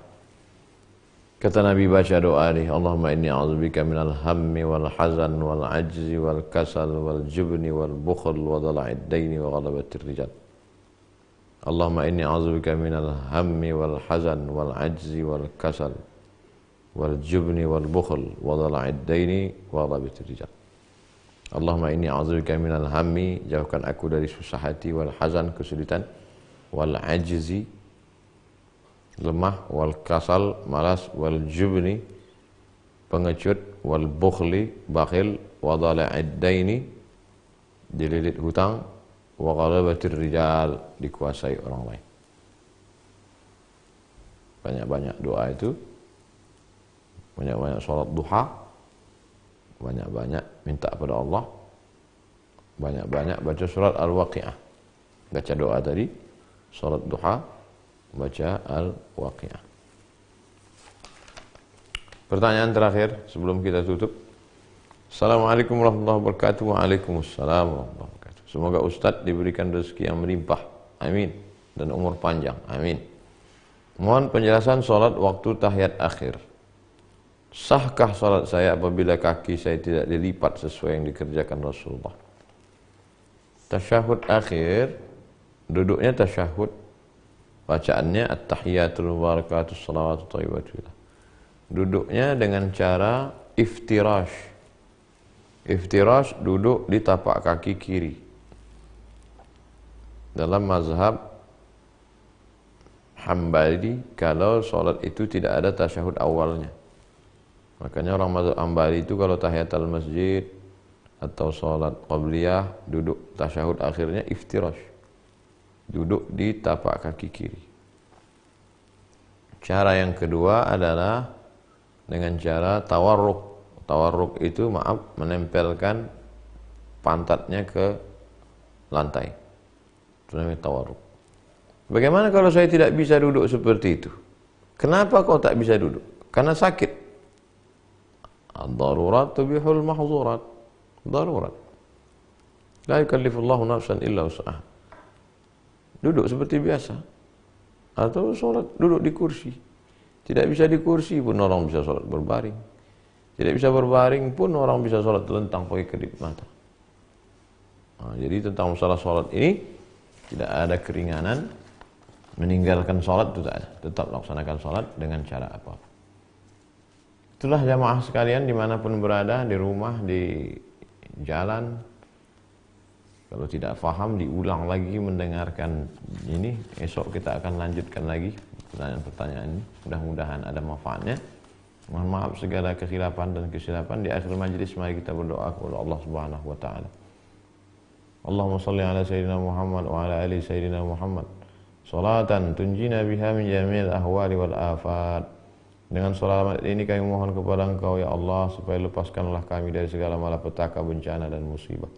Kata Nabi, baca doa ini, Allahumma inni a'udzubika minal hammi wal hazan wal ajzi wal kasal wal jubni wal bukhl wa dhala'id daini wa ghalabatir rijal. Allahumma inni a'udzubika minal hammi wal hazan wal ajzi wal kasal wal jubni wal bukhl wa dhala'id daini wa ghalabatir rijal. Allahumma inni a'udzubika minal hammi, jauhkan aku dari susah hati, wal hazan, kesulitan, wal ajzi, lemah, wal kasal, malas, wal jubni, pengecut, wal bukhli, bakhil, wa dhala'id daini, dililit hutang, wa ghalabatir rijal, dikuasai orang lain. Banyak-banyak doa itu, banyak-banyak sholat duha, banyak-banyak minta kepada Allah, banyak-banyak baca surat Al-Waqi'ah. Baca doa tadi, sholat duha, baca Al-Waqi'ah. Pertanyaan terakhir sebelum kita tutup. Assalamualaikum warahmatullahi wabarakatuh. Waalaikumsalam warahmatullahi wabarakatuh. Semoga Ustadz diberikan rezeki yang melimpah, amin, dan umur panjang, amin. Mohon penjelasan sholat waktu tahiyat akhir. Sahkah sholat saya apabila kaki saya tidak dilipat sesuai yang dikerjakan Rasulullah? Tasyahud akhir, duduknya tasyahud, bacaannya at-tahiyatul mubarakatus salawatut thayyibatullah. Duduknya dengan cara iftirash. Iftirash, duduk di tapak kaki kiri. Dalam mazhab Hambali, kalau sholat itu tidak ada tasyahud awalnya. Makanya orang mazhab Hambali itu kalau tahiyatul masjid atau sholat qabliyah, duduk tasyahud akhirnya iftirash, duduk di tapak kaki kiri. Cara yang kedua adalah dengan cara tawarruk. Tawarruk itu menempelkan pantatnya ke lantai. Itu namanya tawarruk. Bagaimana kalau saya tidak bisa duduk seperti itu? Kenapa kau tak bisa duduk? Karena sakit. Ad-darurat tubihul mahzurat. Darurat. La yukallifullahu nafsan illa wus'aha. Duduk seperti biasa. Atau sholat duduk di kursi. Tidak bisa di kursi pun orang bisa sholat berbaring. Tidak bisa berbaring pun orang bisa sholat telentang pakai kedip mata. Nah, jadi tentang masalah sholat ini tidak ada keringanan. Meninggalkan sholat itu tak ada. Tetap laksanakan sholat dengan cara apa. Itulah jamaah sekalian dimanapun berada, di rumah, di jalan. Kalau tidak faham diulang lagi mendengarkan ini. Esok kita akan lanjutkan lagi pertanyaan-pertanyaan ini. Mudah-mudahan ada manfaatnya. Mohon maaf segala kesilapan dan kesilapan. Di akhir majlis mari kita berdoa kepada Allah Subhanahu wa taala. Allahumma shalli ala sayyidina Muhammad wa ala ali sayyidina Muhammad. salatan tunjina biha min jami'il ahwali wal afat. Dengan salat ini kami mohon kepada Engkau ya Allah supaya lepaskanlah kami dari segala malapetaka, bencana dan musibah.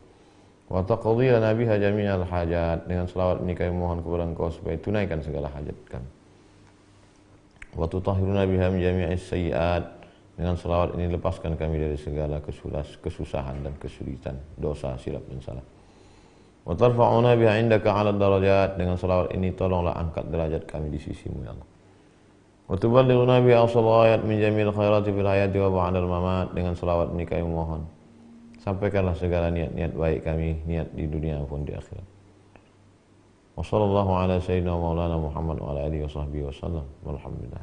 Wa taqdi lana biha jami'al hajat. Dengan selawat ini kami mohon kepada Engkau supaya tunaikan segala hajat kami. Wa tutahhiruna biha min jami'is sayyi'at. Dengan selawat ini lepaskan kami dari segala kesusahan dan kesulitan, dosa, silap dan salah. Wa tarfa'una biha indaka 'ala darajat. Dengan selawat ini tolonglah angkat derajat kami di sisimu ya Allah. Wa tuballighuna biha awsal ghayat min jami'il khairati fil hayati wa ba'dal mamat. Dengan selawat ini kami mohon sampaikanlah segala niat-niat baik kami, niat di dunia maupun di akhirat. Wa sallallahu ala sayyidina maulana Muhammad wa ala alihi wa sahbihi wasallam. Walhamdulillah.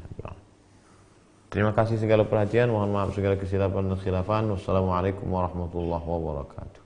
Terima kasih segala perhatian, mohon maaf segala kesilapan dan khilafan. Wassalamualaikum warahmatullahi wabarakatuh.